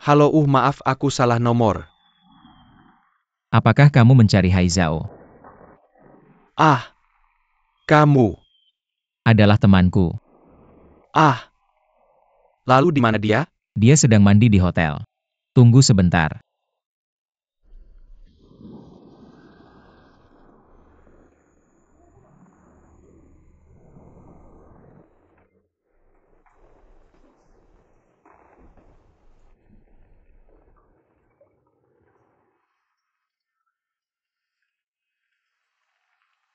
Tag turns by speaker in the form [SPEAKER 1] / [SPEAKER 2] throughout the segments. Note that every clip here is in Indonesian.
[SPEAKER 1] Halo, maaf aku salah nomor.
[SPEAKER 2] Apakah kamu mencari Haizao?
[SPEAKER 1] Ah, kamu.
[SPEAKER 2] Adalah temanku.
[SPEAKER 1] Ah, lalu di mana dia?
[SPEAKER 2] Dia sedang mandi di hotel. Tunggu sebentar.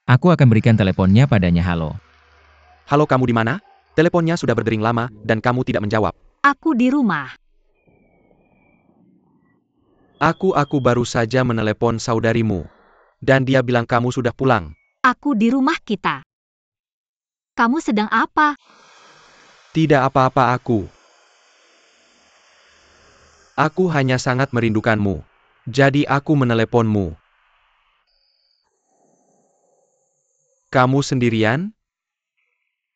[SPEAKER 2] Aku akan berikan teleponnya padanya. Halo.
[SPEAKER 1] Halo, kamu di mana? Teleponnya sudah berdering lama, dan kamu tidak menjawab.
[SPEAKER 3] Aku di rumah.
[SPEAKER 1] Aku baru saja menelepon saudarimu. Dan dia bilang kamu sudah pulang.
[SPEAKER 3] Aku di rumah kita. Kamu sedang apa?
[SPEAKER 1] Tidak apa-apa aku. Aku hanya sangat merindukanmu. Jadi aku meneleponmu. Kamu sendirian?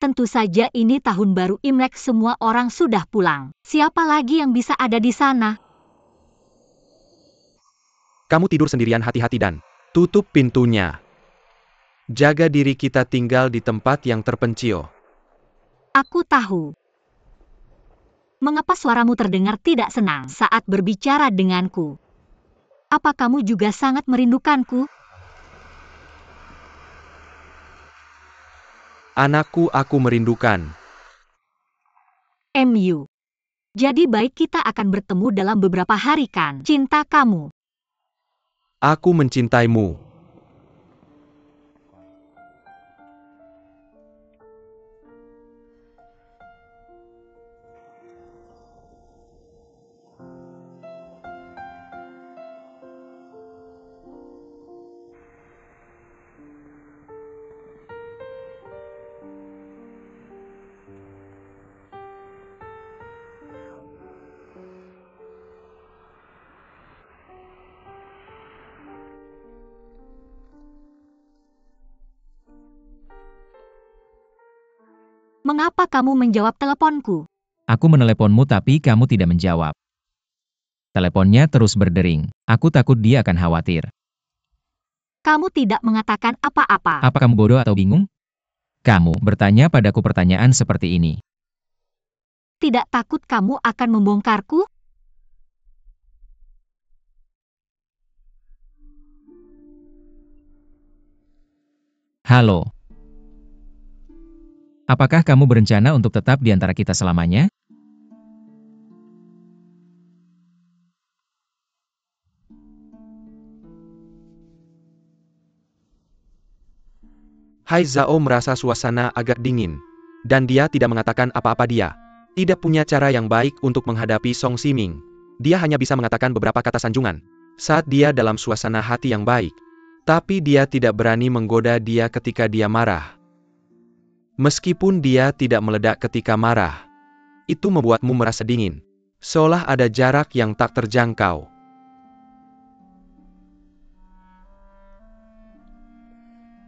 [SPEAKER 3] Tentu saja ini tahun baru Imlek, semua orang sudah pulang. Siapa lagi yang bisa ada di sana?
[SPEAKER 1] Kamu tidur sendirian, hati-hati dan tutup pintunya. Jaga diri, kita tinggal di tempat yang terpencil.
[SPEAKER 3] Aku tahu. Mengapa suaramu terdengar tidak senang saat berbicara denganku? Apa kamu juga sangat merindukanku?
[SPEAKER 1] Anakku, aku merindukan.
[SPEAKER 3] MU. Jadi baik, kita akan bertemu dalam beberapa hari kan? Cinta kamu.
[SPEAKER 1] Aku mencintaimu.
[SPEAKER 3] Mengapa kamu menjawab teleponku?
[SPEAKER 2] Aku meneleponmu tapi kamu tidak menjawab. Teleponnya terus berdering. Aku takut dia akan khawatir.
[SPEAKER 3] Kamu tidak mengatakan apa-apa.
[SPEAKER 2] Apa kamu bodoh atau bingung? Kamu bertanya padaku pertanyaan seperti ini.
[SPEAKER 3] Tidak takut kamu akan membongkarku?
[SPEAKER 2] Halo. Apakah kamu berencana untuk tetap di antara kita selamanya?
[SPEAKER 1] Haizao merasa suasana agak dingin. Dan dia tidak mengatakan apa-apa. Dia tidak punya cara yang baik untuk menghadapi Song Siming. Dia hanya bisa mengatakan beberapa kata sanjungan saat dia dalam suasana hati yang baik. Tapi dia tidak berani menggoda dia ketika dia marah. Meskipun dia tidak meledak ketika marah, itu membuatmu merasa dingin. Seolah ada jarak yang tak terjangkau.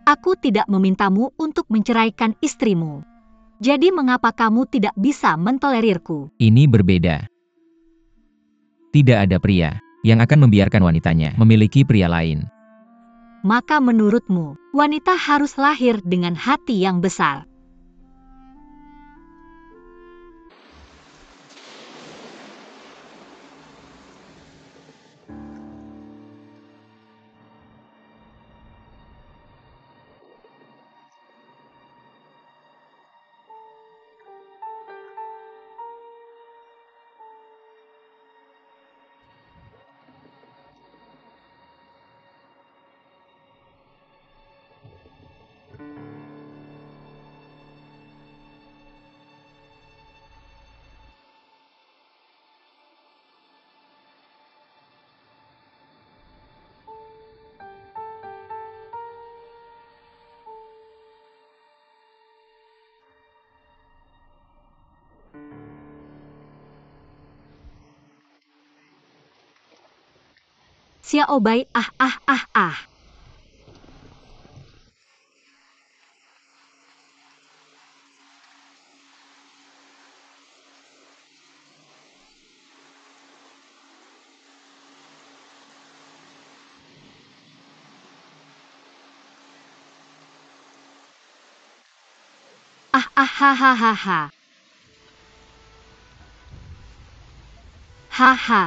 [SPEAKER 3] Aku tidak memintamu untuk menceraikan istrimu. Jadi mengapa kamu tidak bisa mentolerirku?
[SPEAKER 2] Ini berbeda. Tidak ada pria yang akan membiarkan wanitanya memiliki pria lain.
[SPEAKER 3] Maka menurutmu, wanita harus lahir dengan hati yang besar. Xiaobai, ah. Ah ah ha ha ha ha. Haha.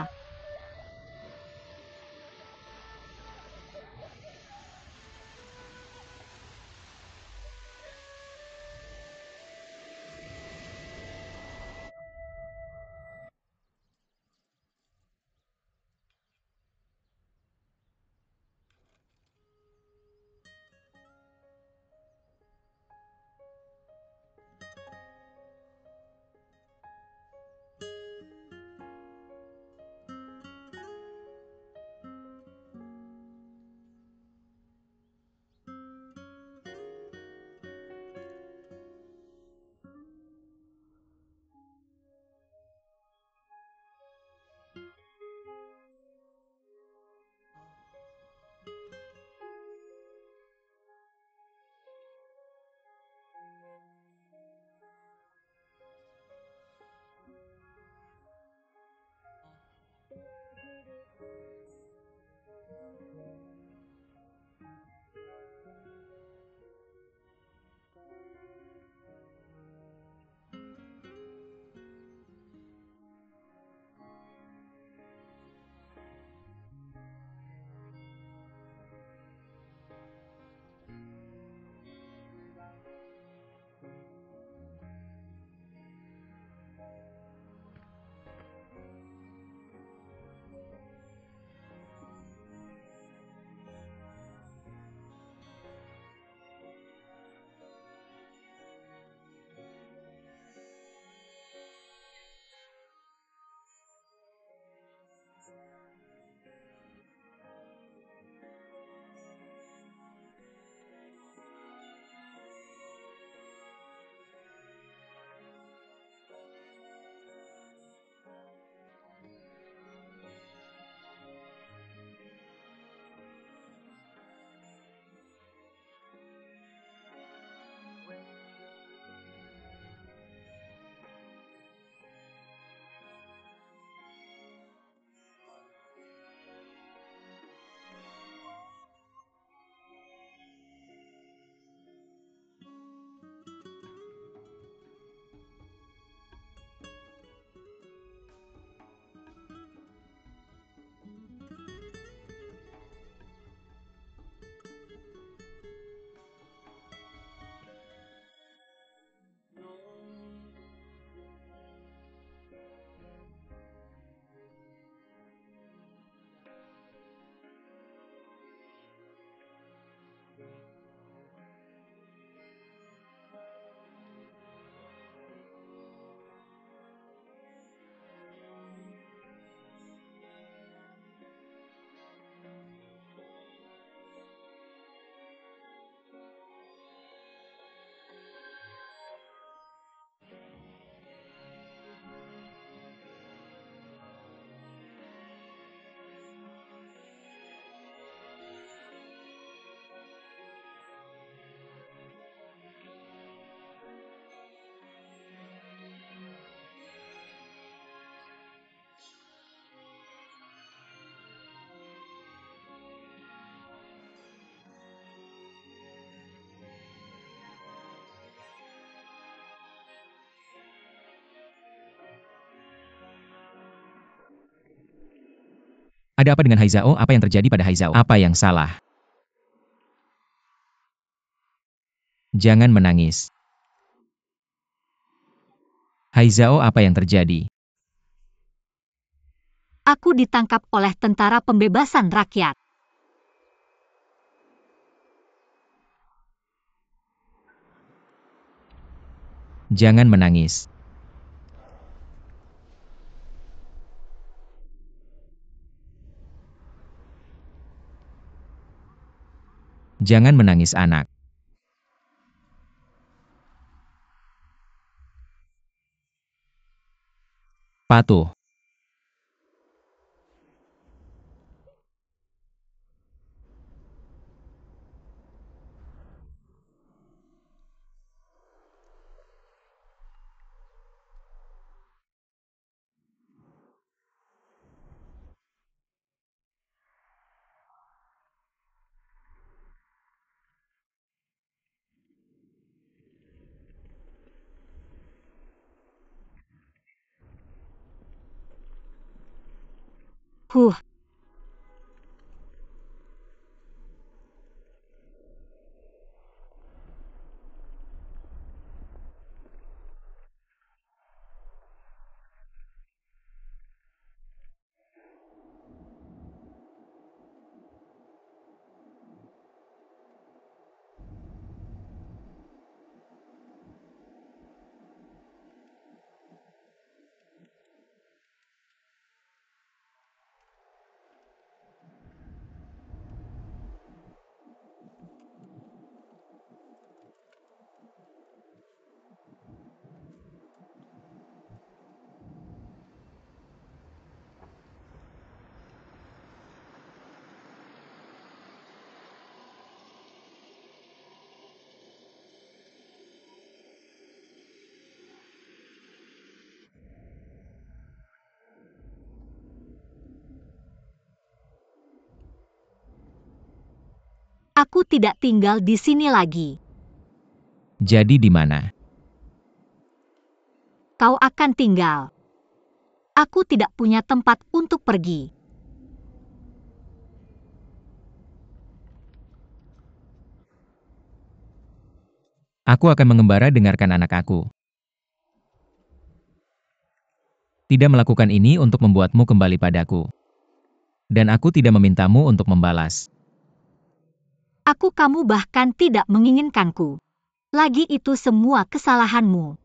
[SPEAKER 2] Ada apa dengan Haizao? Apa yang terjadi pada Haizao? Apa yang salah? Jangan menangis. Haizao, apa yang terjadi?
[SPEAKER 3] Aku ditangkap oleh tentara pembebasan rakyat.
[SPEAKER 2] Jangan menangis. Jangan menangis, anak. Patuh.
[SPEAKER 3] Huh, aku tidak tinggal di sini lagi.
[SPEAKER 2] Jadi di mana?
[SPEAKER 3] Kau akan tinggal. Aku tidak punya tempat untuk pergi.
[SPEAKER 2] Aku akan mengembara dengarkan anak aku. Tidak melakukan ini untuk membuatmu kembali padaku. Dan aku tidak memintamu untuk membalas.
[SPEAKER 3] Kamu bahkan tidak menginginkanku. Lagi itu semua kesalahanmu.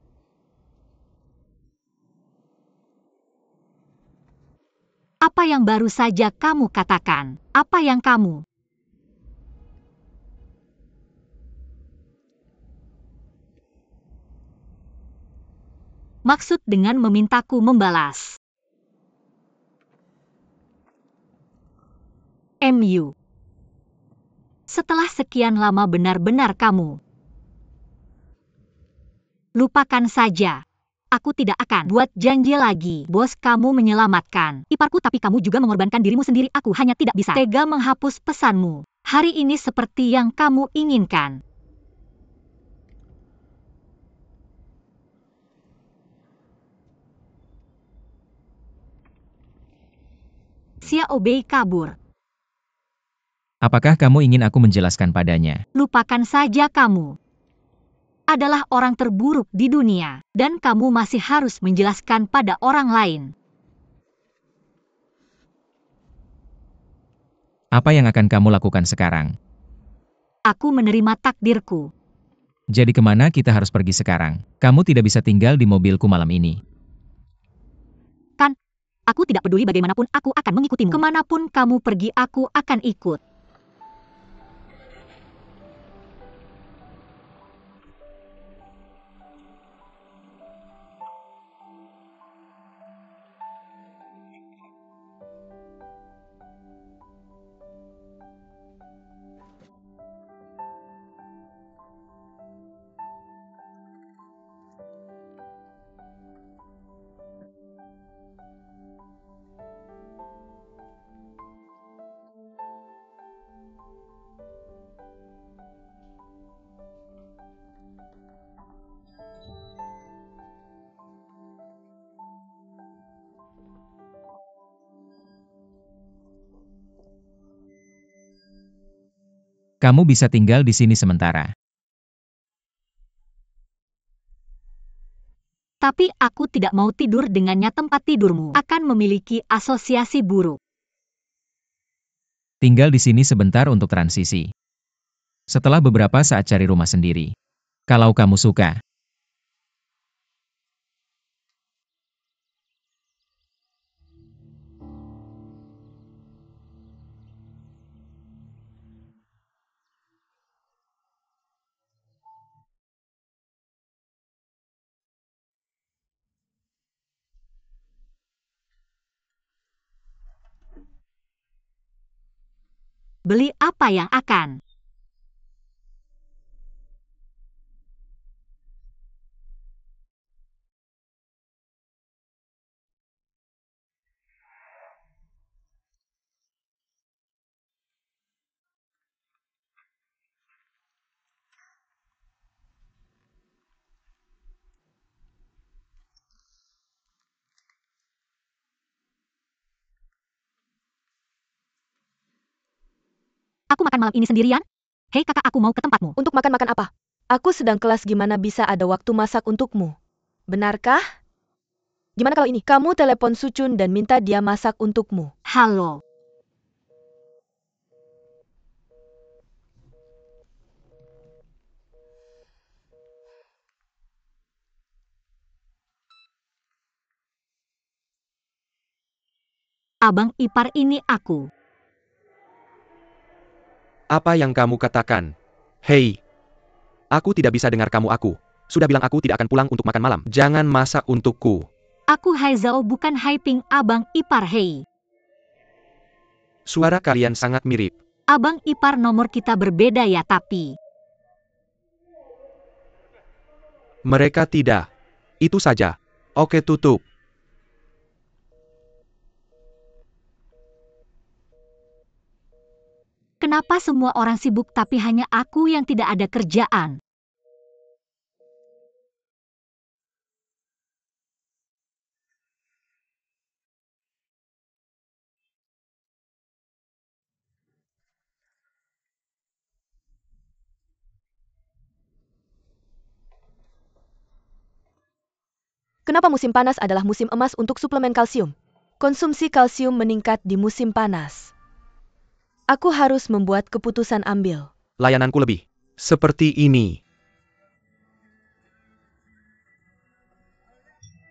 [SPEAKER 3] Apa yang baru saja kamu katakan? Apa yang kamu? Maksud dengan memintaku membalas? MU. Setelah sekian lama benar-benar kamu. Lupakan saja. Aku tidak akan buat janji lagi. Bos, kamu menyelamatkan iparku, tapi kamu juga mengorbankan dirimu sendiri. Aku hanya tidak bisa tega menghapus pesanmu. Hari ini seperti yang kamu inginkan. Xiao Bei kabur.
[SPEAKER 2] Apakah kamu ingin aku menjelaskan padanya?
[SPEAKER 3] Lupakan saja kamu. Adalah orang terburuk di dunia, dan kamu masih harus menjelaskan pada orang lain.
[SPEAKER 2] Apa yang akan kamu lakukan sekarang?
[SPEAKER 3] Aku menerima takdirku.
[SPEAKER 2] Jadi kemana kita harus pergi sekarang? Kamu tidak bisa tinggal di mobilku malam ini.
[SPEAKER 3] Kan, aku tidak peduli bagaimanapun aku akan mengikutimu. Kemanapun kamu pergi aku akan ikut.
[SPEAKER 2] Kamu bisa tinggal di sini sementara.
[SPEAKER 3] Tapi aku tidak mau tidur dengannya. Tempat tidurmu akan memiliki asosiasi buruk.
[SPEAKER 2] Tinggal di sini sebentar untuk transisi. Setelah beberapa saat cari rumah sendiri. Kalau kamu suka.
[SPEAKER 3] Beli apa yang akan? aku makan malam ini sendirian? Hei kakak, aku mau ke tempatmu.
[SPEAKER 4] Untuk makan-makan apa? Aku sedang kelas, gimana bisa ada waktu masak untukmu? Benarkah? Gimana kalau ini? Kamu telepon Sucun dan minta dia masak untukmu.
[SPEAKER 3] Halo. Abang ipar ini aku.
[SPEAKER 1] Apa yang kamu katakan? Hei, aku tidak bisa dengar kamu. Aku sudah bilang aku tidak akan pulang untuk makan malam. Jangan masak untukku.
[SPEAKER 3] Aku Haizao, bukan Haiping, abang ipar. Hei.
[SPEAKER 1] Suara kalian sangat mirip.
[SPEAKER 3] Abang ipar, nomor kita berbeda ya, tapi
[SPEAKER 1] Mereka tidak. Itu saja. Oke, tutup.
[SPEAKER 3] kenapa semua orang sibuk tapi hanya aku yang tidak ada kerjaan?
[SPEAKER 4] Kenapa musim panas adalah musim emas untuk suplemen kalsium? Konsumsi kalsium meningkat di musim panas. Aku harus membuat keputusan ambil.
[SPEAKER 1] Layananku lebih seperti ini.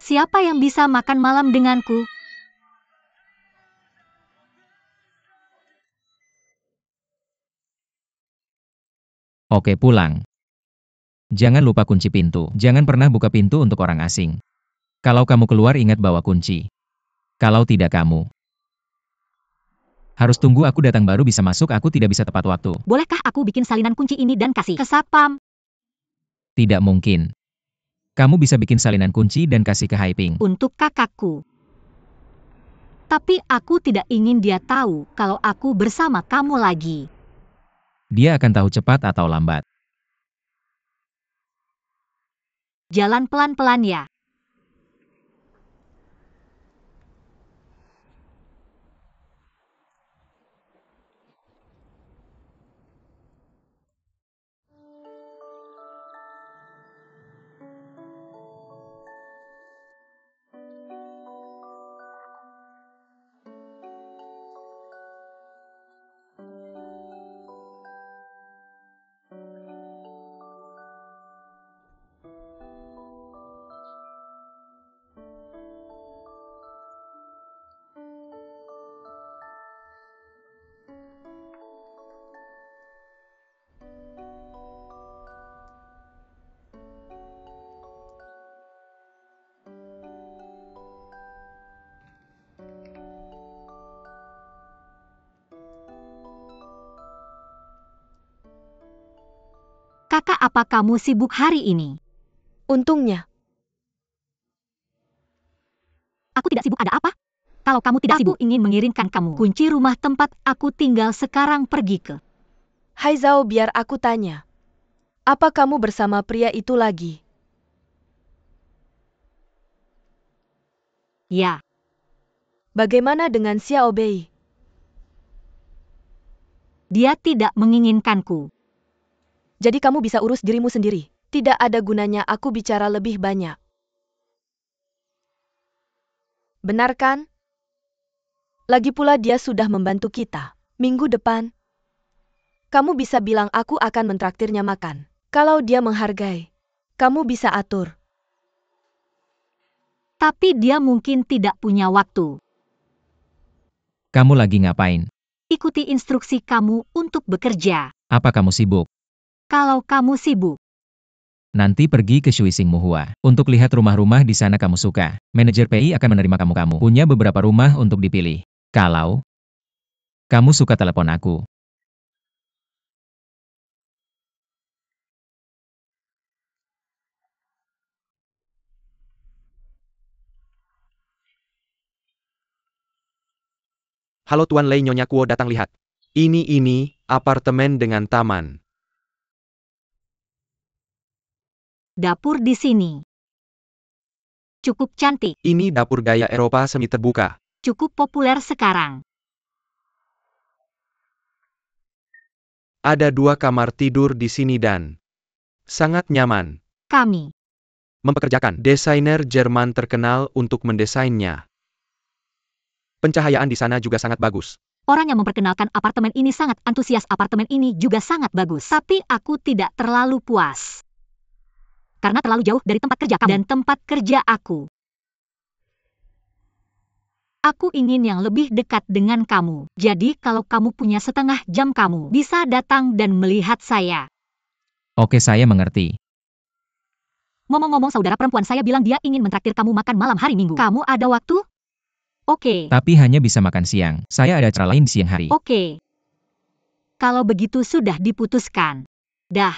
[SPEAKER 3] Siapa yang bisa makan malam denganku?
[SPEAKER 2] Oke, pulang. Jangan lupa kunci pintu. Jangan pernah buka pintu untuk orang asing. Kalau kamu keluar, ingat bawa kunci. Kalau tidak, kamu harus tunggu aku datang baru bisa masuk. Aku tidak bisa tepat waktu.
[SPEAKER 3] Bolehkah aku bikin salinan kunci ini dan kasih ke satpam?
[SPEAKER 2] Tidak mungkin. Kamu bisa bikin salinan kunci dan kasih ke Haiping.
[SPEAKER 3] Untuk kakakku. Tapi aku tidak ingin dia tahu kalau aku bersama kamu lagi.
[SPEAKER 2] Dia akan tahu cepat atau lambat.
[SPEAKER 3] Jalan pelan-pelan ya. Kakak, apa kamu sibuk hari ini?
[SPEAKER 4] Untungnya,
[SPEAKER 3] Aku tidak sibuk, ada apa? Kalau kamu tidak sibuk, ingin mengirimkan kamu kunci rumah tempat aku tinggal sekarang, pergi ke.
[SPEAKER 4] Haizao, biar aku tanya. Apa kamu bersama pria itu lagi?
[SPEAKER 3] Ya,
[SPEAKER 4] Bagaimana dengan Xiao Bei?
[SPEAKER 3] dia tidak menginginkanku.
[SPEAKER 4] Jadi kamu bisa urus dirimu sendiri. Tidak ada gunanya aku bicara lebih banyak. Benar kan? Lagi pula dia sudah membantu kita. Minggu depan, kamu bisa bilang aku akan mentraktirnya makan. Kalau dia menghargai, kamu bisa atur.
[SPEAKER 3] Tapi dia mungkin tidak punya waktu.
[SPEAKER 2] Kamu lagi ngapain?
[SPEAKER 3] Ikuti instruksi kamu untuk bekerja.
[SPEAKER 2] Apa kamu sibuk?
[SPEAKER 3] Kalau kamu sibuk,
[SPEAKER 2] Nanti pergi ke Shuising Muhua. Untuk lihat rumah-rumah di sana kamu suka. Manajer PI akan menerima kamu. Punya beberapa rumah untuk dipilih. Kalau kamu suka, telepon aku.
[SPEAKER 1] Halo Tuan Lei, Nyonya Kuo datang lihat. Ini apartemen dengan taman.
[SPEAKER 3] dapur di sini. Cukup cantik,
[SPEAKER 1] Ini dapur gaya Eropa semi terbuka.
[SPEAKER 3] cukup populer sekarang.
[SPEAKER 1] Ada 2 kamar tidur di sini dan sangat nyaman.
[SPEAKER 3] Kami
[SPEAKER 1] Mempekerjakan desainer Jerman terkenal untuk mendesainnya. Pencahayaan di sana juga sangat bagus.
[SPEAKER 3] orang yang memperkenalkan apartemen ini sangat antusias. Apartemen ini juga sangat bagus. Tapi aku tidak terlalu puas. Karena terlalu jauh dari tempat kerja kamu dan tempat kerja aku. Aku ingin yang lebih dekat dengan kamu. Jadi kalau kamu punya setengah jam kamu bisa datang dan melihat saya.
[SPEAKER 2] Oke, saya mengerti.
[SPEAKER 3] Ngomong-ngomong, saudara perempuan saya bilang dia ingin mentraktir kamu makan malam hari Minggu. Kamu ada waktu? Oke.
[SPEAKER 2] Tapi hanya bisa makan siang. Saya ada acara lain di siang hari.
[SPEAKER 3] Oke. Kalau begitu sudah diputuskan. Dah.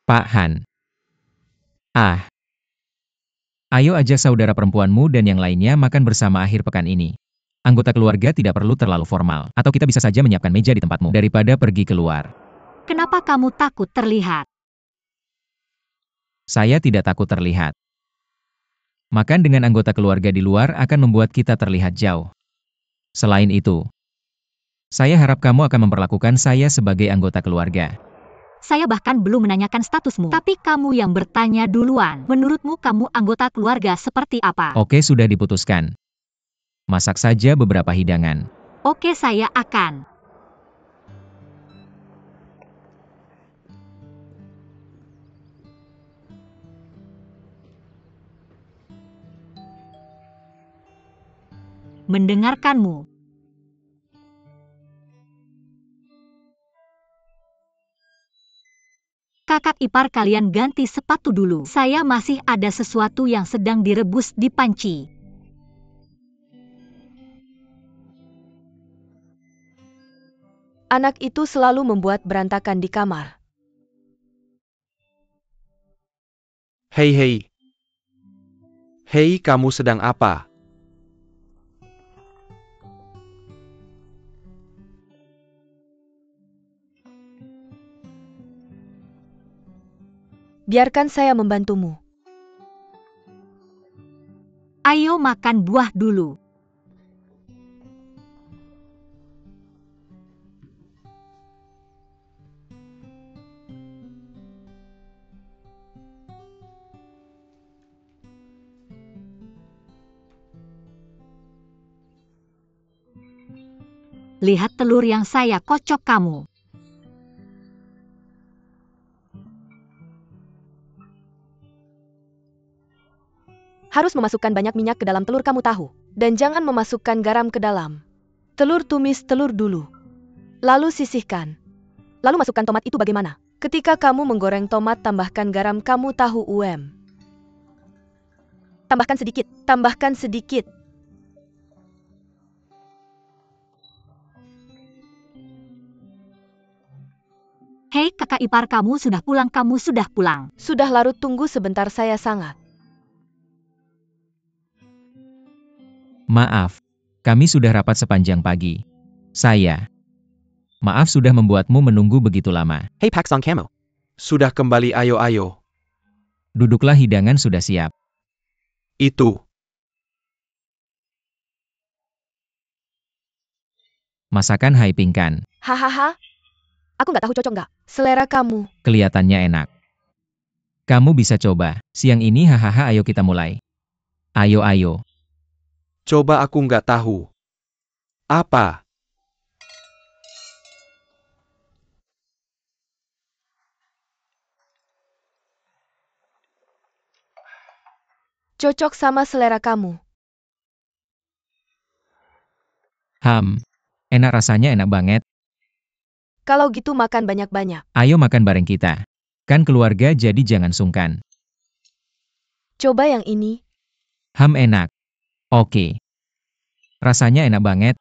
[SPEAKER 2] Pak Han. Ayo ajak saudara perempuanmu dan yang lainnya makan bersama akhir pekan ini. Anggota keluarga tidak perlu terlalu formal, atau kita bisa saja menyiapkan meja di tempatmu daripada pergi keluar.
[SPEAKER 3] Kenapa kamu takut terlihat?
[SPEAKER 2] Saya tidak takut terlihat. Makan dengan anggota keluarga di luar akan membuat kita terlihat jauh. Selain itu, saya harap kamu akan memperlakukan saya sebagai anggota keluarga.
[SPEAKER 3] Saya bahkan belum menanyakan statusmu. Tapi kamu yang bertanya duluan. Menurutmu kamu anggota keluarga seperti apa?
[SPEAKER 2] Oke, sudah diputuskan. Masak saja beberapa hidangan.
[SPEAKER 3] Oke, saya akan. Mendengarkanmu. Kakak ipar kalian ganti sepatu dulu. Saya masih ada sesuatu yang sedang direbus di panci.
[SPEAKER 4] Anak itu selalu membuat berantakan di kamar.
[SPEAKER 1] Hei hei. Hei, kamu sedang apa?
[SPEAKER 4] Biarkan saya membantumu.
[SPEAKER 3] Ayo makan buah dulu. Lihat telur yang saya kocok kamu.
[SPEAKER 4] Harus memasukkan banyak minyak ke dalam telur, kamu tahu. Dan jangan memasukkan garam ke dalam. Telur tumis telur dulu. Lalu sisihkan. Lalu masukkan tomat itu bagaimana? Ketika kamu menggoreng tomat, tambahkan garam, kamu tahu Tambahkan sedikit. Tambahkan sedikit.
[SPEAKER 3] Hei, kakak ipar kamu sudah pulang, kamu sudah pulang.
[SPEAKER 4] Sudah larut, tunggu sebentar, saya sangat.
[SPEAKER 2] Maaf, kami sudah rapat sepanjang pagi. Maaf sudah membuatmu menunggu begitu lama.
[SPEAKER 1] Hei Pak Song Camo. Sudah kembali, ayo.
[SPEAKER 2] Duduklah, hidangan sudah siap.
[SPEAKER 1] Itu.
[SPEAKER 2] Masakan Hai Ping kan?
[SPEAKER 4] Hahaha. Aku nggak tahu cocok nggak. Selera kamu.
[SPEAKER 2] Kelihatannya enak. Kamu bisa coba. Siang ini hahaha, ayo kita mulai. Ayo.
[SPEAKER 1] Coba, aku nggak tahu. Apa?
[SPEAKER 4] Cocok sama selera kamu.
[SPEAKER 2] Enak, rasanya enak banget.
[SPEAKER 4] Kalau gitu makan banyak-banyak.
[SPEAKER 2] Ayo makan bareng kita. Kan keluarga, jadi jangan sungkan.
[SPEAKER 4] Coba yang ini.
[SPEAKER 2] Enak. Oke. Rasanya enak banget.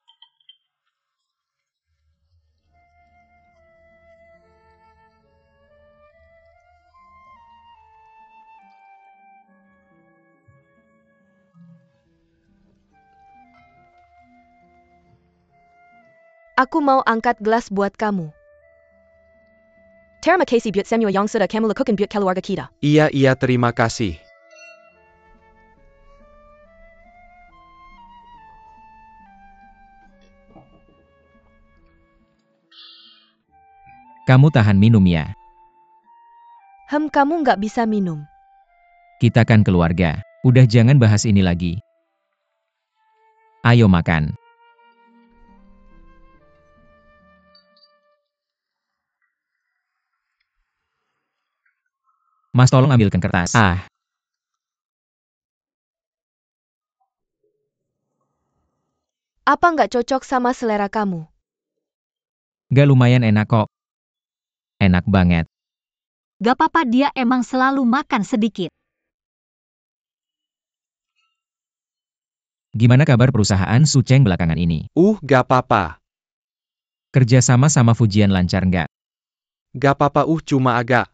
[SPEAKER 4] Aku mau angkat gelas buat kamu. Terima kasih buat semua yang sudah kamu lakukan buat keluarga kita.
[SPEAKER 1] Iya, terima kasih.
[SPEAKER 2] Kamu tahan minum ya.
[SPEAKER 4] Kamu nggak bisa minum.
[SPEAKER 2] Kita kan keluarga. Udah jangan bahas ini lagi. Ayo makan. Mas tolong ambilkan kertas.
[SPEAKER 4] Apa nggak cocok sama selera kamu?
[SPEAKER 2] Gak lumayan enak kok. Enak banget.
[SPEAKER 3] Gak apa-apa, dia emang selalu makan sedikit.
[SPEAKER 2] Gimana kabar perusahaan Suceng belakangan ini?
[SPEAKER 1] Gak apa-apa.
[SPEAKER 2] Kerja sama Fujian lancar nggak?
[SPEAKER 1] Gak apa-apa, cuma agak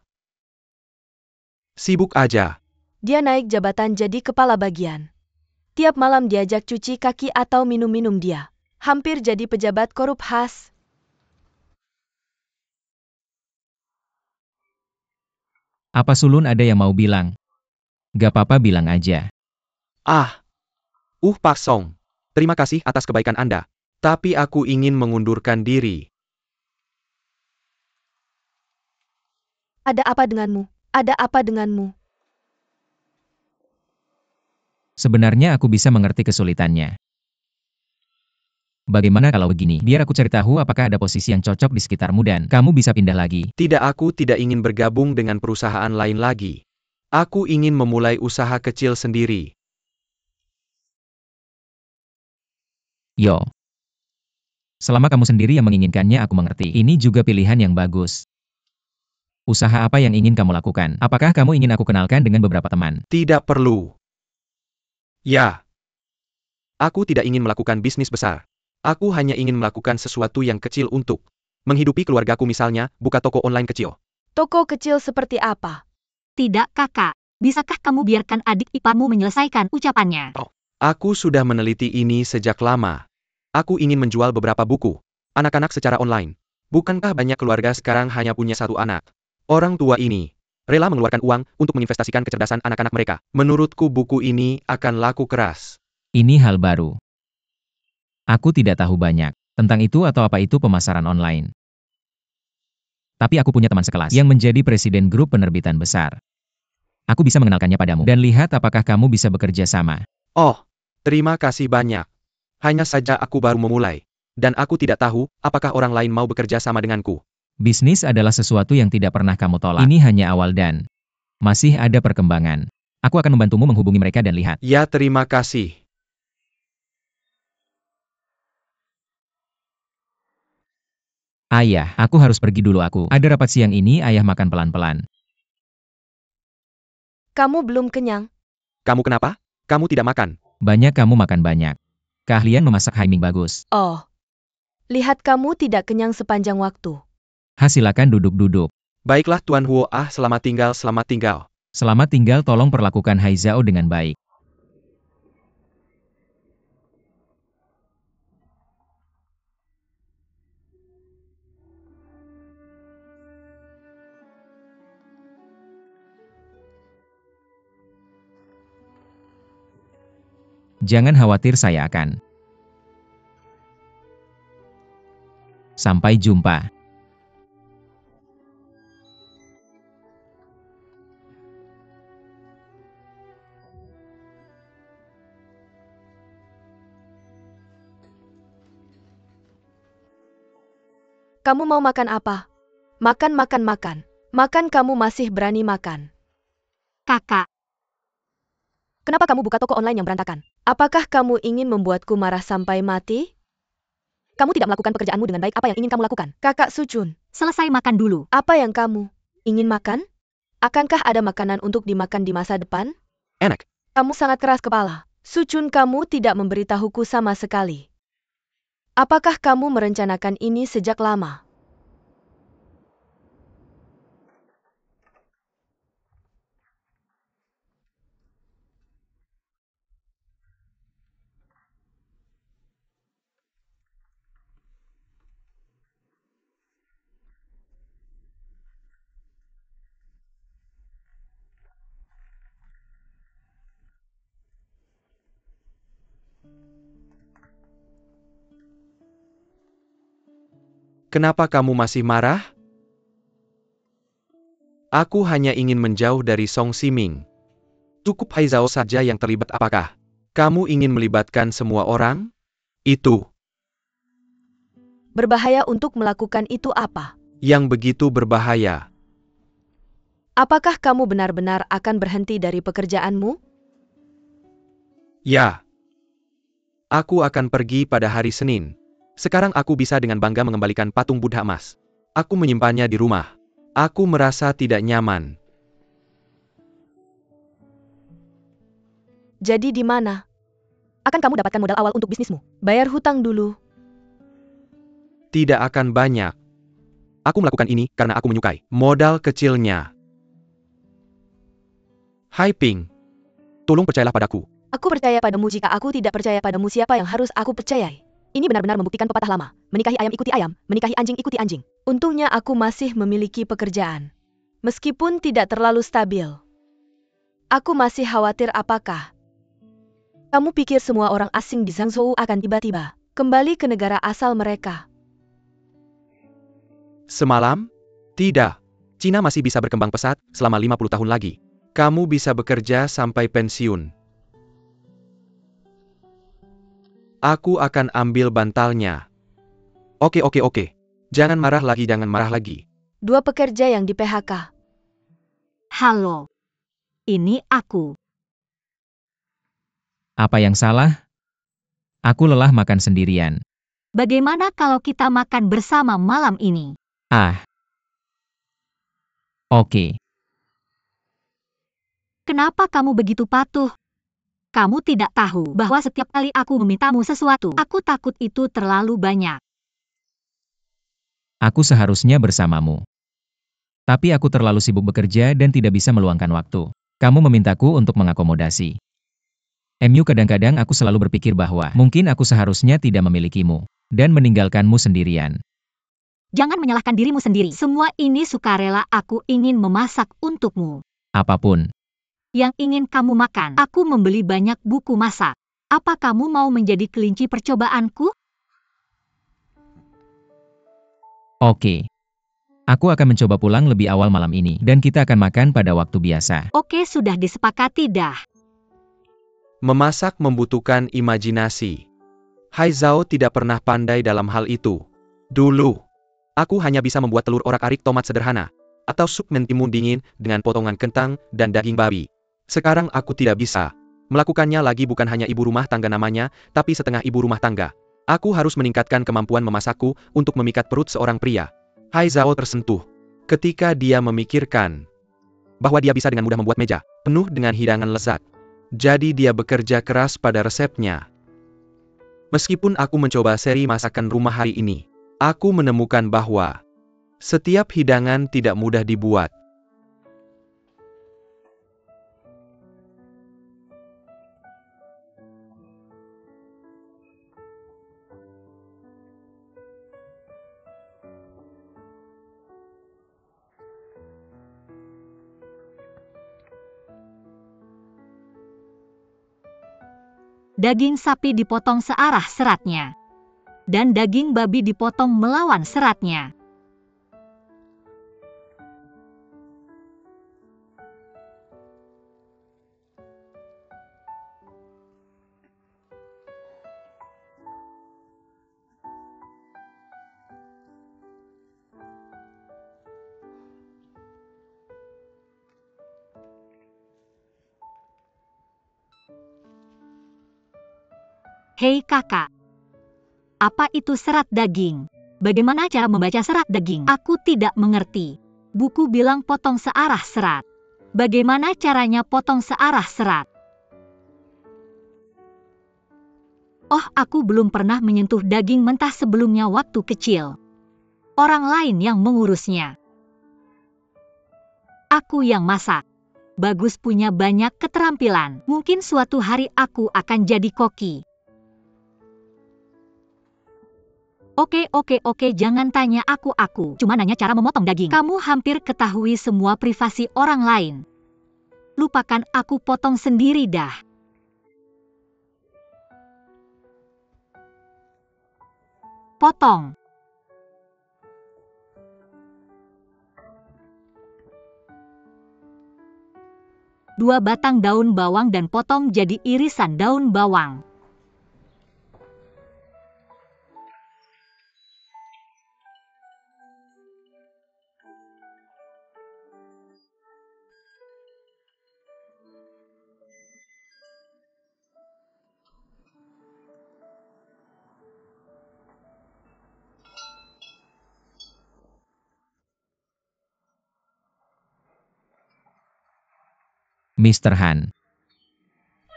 [SPEAKER 1] sibuk aja.
[SPEAKER 4] Dia naik jabatan jadi kepala bagian. Tiap malam diajak cuci kaki atau minum-minum dia. Hampir jadi pejabat korup khas.
[SPEAKER 2] Apa Sulun ada yang mau bilang? Gak apa-apa bilang aja.
[SPEAKER 1] Pak Song. Terima kasih atas kebaikan Anda. Tapi aku ingin mengundurkan diri.
[SPEAKER 4] Ada apa denganmu? Ada apa denganmu?
[SPEAKER 2] Sebenarnya aku bisa mengerti kesulitannya. Bagaimana kalau begini? Biar aku cari tahu apakah ada posisi yang cocok di sekitarmu dan kamu bisa pindah lagi.
[SPEAKER 1] Tidak, aku tidak ingin bergabung dengan perusahaan lain lagi. Aku ingin memulai usaha kecil sendiri.
[SPEAKER 2] Yo. Selama kamu sendiri yang menginginkannya, aku mengerti. Ini juga pilihan yang bagus. Usaha apa yang ingin kamu lakukan? Apakah kamu ingin aku kenalkan dengan beberapa teman?
[SPEAKER 1] Tidak perlu. Ya. Aku tidak ingin melakukan bisnis besar. Aku hanya ingin melakukan sesuatu yang kecil untuk menghidupi keluargaku, misalnya, buka toko online kecil.
[SPEAKER 4] Toko kecil seperti apa?
[SPEAKER 3] Tidak, kakak. Bisakah kamu biarkan adik iparmu menyelesaikan ucapannya?
[SPEAKER 1] Aku sudah meneliti ini sejak lama. Aku ingin menjual beberapa buku anak-anak secara online. Bukankah banyak keluarga sekarang hanya punya satu anak? Orang tua ini rela mengeluarkan uang untuk menginvestasikan kecerdasan anak-anak mereka. Menurutku buku ini akan laku keras.
[SPEAKER 2] Ini hal baru. Aku tidak tahu banyak tentang itu atau apa itu pemasaran online. Tapi aku punya teman sekelas yang menjadi presiden grup penerbitan besar. Aku bisa mengenalkannya padamu dan lihat apakah kamu bisa bekerja sama.
[SPEAKER 1] Terima kasih banyak. Hanya saja aku baru memulai. Dan aku tidak tahu apakah orang lain mau bekerja sama denganku.
[SPEAKER 2] Bisnis adalah sesuatu yang tidak pernah kamu tolak. Ini hanya awal dan masih ada perkembangan. Aku akan membantumu menghubungi mereka dan lihat.
[SPEAKER 1] Ya, terima kasih.
[SPEAKER 2] Ayah, aku harus pergi dulu aku. Ada rapat siang ini, ayah makan pelan-pelan.
[SPEAKER 4] Kamu belum kenyang?
[SPEAKER 1] Kamu kenapa? Kamu tidak makan?
[SPEAKER 2] Banyak kamu makan banyak. Keahlian memasak Haiming bagus.
[SPEAKER 4] Lihat kamu tidak kenyang sepanjang waktu.
[SPEAKER 2] Silakan duduk-duduk.
[SPEAKER 1] Baiklah Tuan Huo, selamat tinggal, selamat tinggal.
[SPEAKER 2] Selamat tinggal, tolong perlakukan Hai Zhao dengan baik. Jangan khawatir, saya akan. Sampai jumpa.
[SPEAKER 4] Kamu mau makan apa? Makan. Makan, kamu masih berani makan.
[SPEAKER 3] Kakak,
[SPEAKER 4] Kenapa kamu buka toko online yang berantakan? Apakah kamu ingin membuatku marah sampai mati? Kamu tidak melakukan pekerjaanmu dengan baik. Apa yang ingin kamu lakukan? Kakak Sucun,
[SPEAKER 3] selesai makan dulu.
[SPEAKER 4] apa yang kamu ingin makan? Akankah ada makanan untuk dimakan di masa depan?
[SPEAKER 1] Enak.
[SPEAKER 4] Kamu sangat keras kepala. Sucun, kamu tidak memberitahuku sama sekali. Apakah kamu merencanakan ini sejak lama?
[SPEAKER 1] Kenapa kamu masih marah? Aku hanya ingin menjauh dari Song Siming. Cukup Hai Zhao saja yang terlibat. Apakah kamu ingin melibatkan semua orang? Itu
[SPEAKER 4] Berbahaya untuk melakukan itu apa?
[SPEAKER 1] yang begitu berbahaya.
[SPEAKER 4] Apakah kamu benar-benar akan berhenti dari pekerjaanmu?
[SPEAKER 1] Ya. Aku akan pergi pada hari Senin. Sekarang aku bisa dengan bangga mengembalikan patung Buddha emas. Aku menyimpannya di rumah. Aku merasa tidak nyaman.
[SPEAKER 4] Jadi di mana? Akan kamu dapatkan modal awal untuk bisnismu? Bayar hutang dulu.
[SPEAKER 1] Tidak akan banyak. Aku melakukan ini karena aku menyukai modal kecilnya. Hai Ping. Tolong percayalah padaku.
[SPEAKER 4] Aku percaya padamu. Jika aku tidak percaya padamu, siapa yang harus aku percayai? Ini benar-benar membuktikan pepatah lama. Menikahi ayam ikuti ayam, menikahi anjing ikuti anjing. Untungnya aku masih memiliki pekerjaan. Meskipun tidak terlalu stabil. Aku masih khawatir apakah kamu pikir semua orang asing di Zhangzhou akan tiba-tiba kembali ke negara asal mereka?
[SPEAKER 1] Semalam? Tidak. Cina masih bisa berkembang pesat selama 50 tahun lagi. Kamu bisa bekerja sampai pensiun. Aku akan ambil bantalnya. Oke. Jangan marah lagi, jangan marah lagi.
[SPEAKER 4] 2 pekerja yang di PHK.
[SPEAKER 3] Halo. Ini aku.
[SPEAKER 2] Apa yang salah? Aku lelah makan sendirian.
[SPEAKER 3] Bagaimana kalau kita makan bersama malam ini?
[SPEAKER 2] Ah. Oke.
[SPEAKER 3] Kenapa kamu begitu patuh? Kamu tidak tahu bahwa setiap kali aku memintamu sesuatu, aku takut itu terlalu banyak.
[SPEAKER 2] Aku seharusnya bersamamu. Tapi aku terlalu sibuk bekerja dan tidak bisa meluangkan waktu. Kamu memintaku untuk mengakomodasi. Kadang-kadang aku selalu berpikir bahwa mungkin aku seharusnya tidak memilikimu dan meninggalkanmu sendirian.
[SPEAKER 3] Jangan menyalahkan dirimu sendiri. Semua ini sukarela. Aku ingin memasak untukmu.
[SPEAKER 2] Apapun.
[SPEAKER 3] Yang ingin kamu makan. Aku membeli banyak buku masak. Apa kamu mau menjadi kelinci percobaanku?
[SPEAKER 2] Oke. Aku akan mencoba pulang lebih awal malam ini dan kita akan makan pada waktu biasa.
[SPEAKER 3] Oke, sudah disepakati dah.
[SPEAKER 1] Memasak membutuhkan imajinasi. Hai Zhao tidak pernah pandai dalam hal itu. Dulu, aku hanya bisa membuat telur orak-arik tomat sederhana, atau sup mentimun dingin dengan potongan kentang dan daging babi. Sekarang aku tidak bisa. Melakukannya lagi bukan hanya ibu rumah tangga namanya, tapi setengah ibu rumah tangga. Aku harus meningkatkan kemampuan memasakku untuk memikat perut seorang pria. Hai Zhao tersentuh ketika dia memikirkan bahwa dia bisa dengan mudah membuat meja penuh dengan hidangan lezat. Jadi dia bekerja keras pada resepnya. Meskipun aku mencoba seri masakan rumah hari ini, aku menemukan bahwa setiap hidangan tidak mudah dibuat.
[SPEAKER 3] Daging sapi dipotong searah seratnya. Dan daging babi dipotong melawan seratnya. Hei kakak. Apa itu serat daging? Bagaimana cara membaca serat daging? Aku tidak mengerti. Buku bilang potong searah serat. Bagaimana caranya potong searah serat? Oh, aku belum pernah menyentuh daging mentah sebelumnya waktu kecil. Orang lain yang mengurusnya. Aku yang masak. Bagus, punya banyak keterampilan. Mungkin suatu hari aku akan jadi koki. Oke, jangan tanya aku cuma nanya cara memotong daging. Kamu hampir ketahui semua privasi orang lain. Lupakan, aku potong sendiri dah. Potong. 2 batang daun bawang dan potong jadi irisan daun bawang.
[SPEAKER 2] Mr. Han.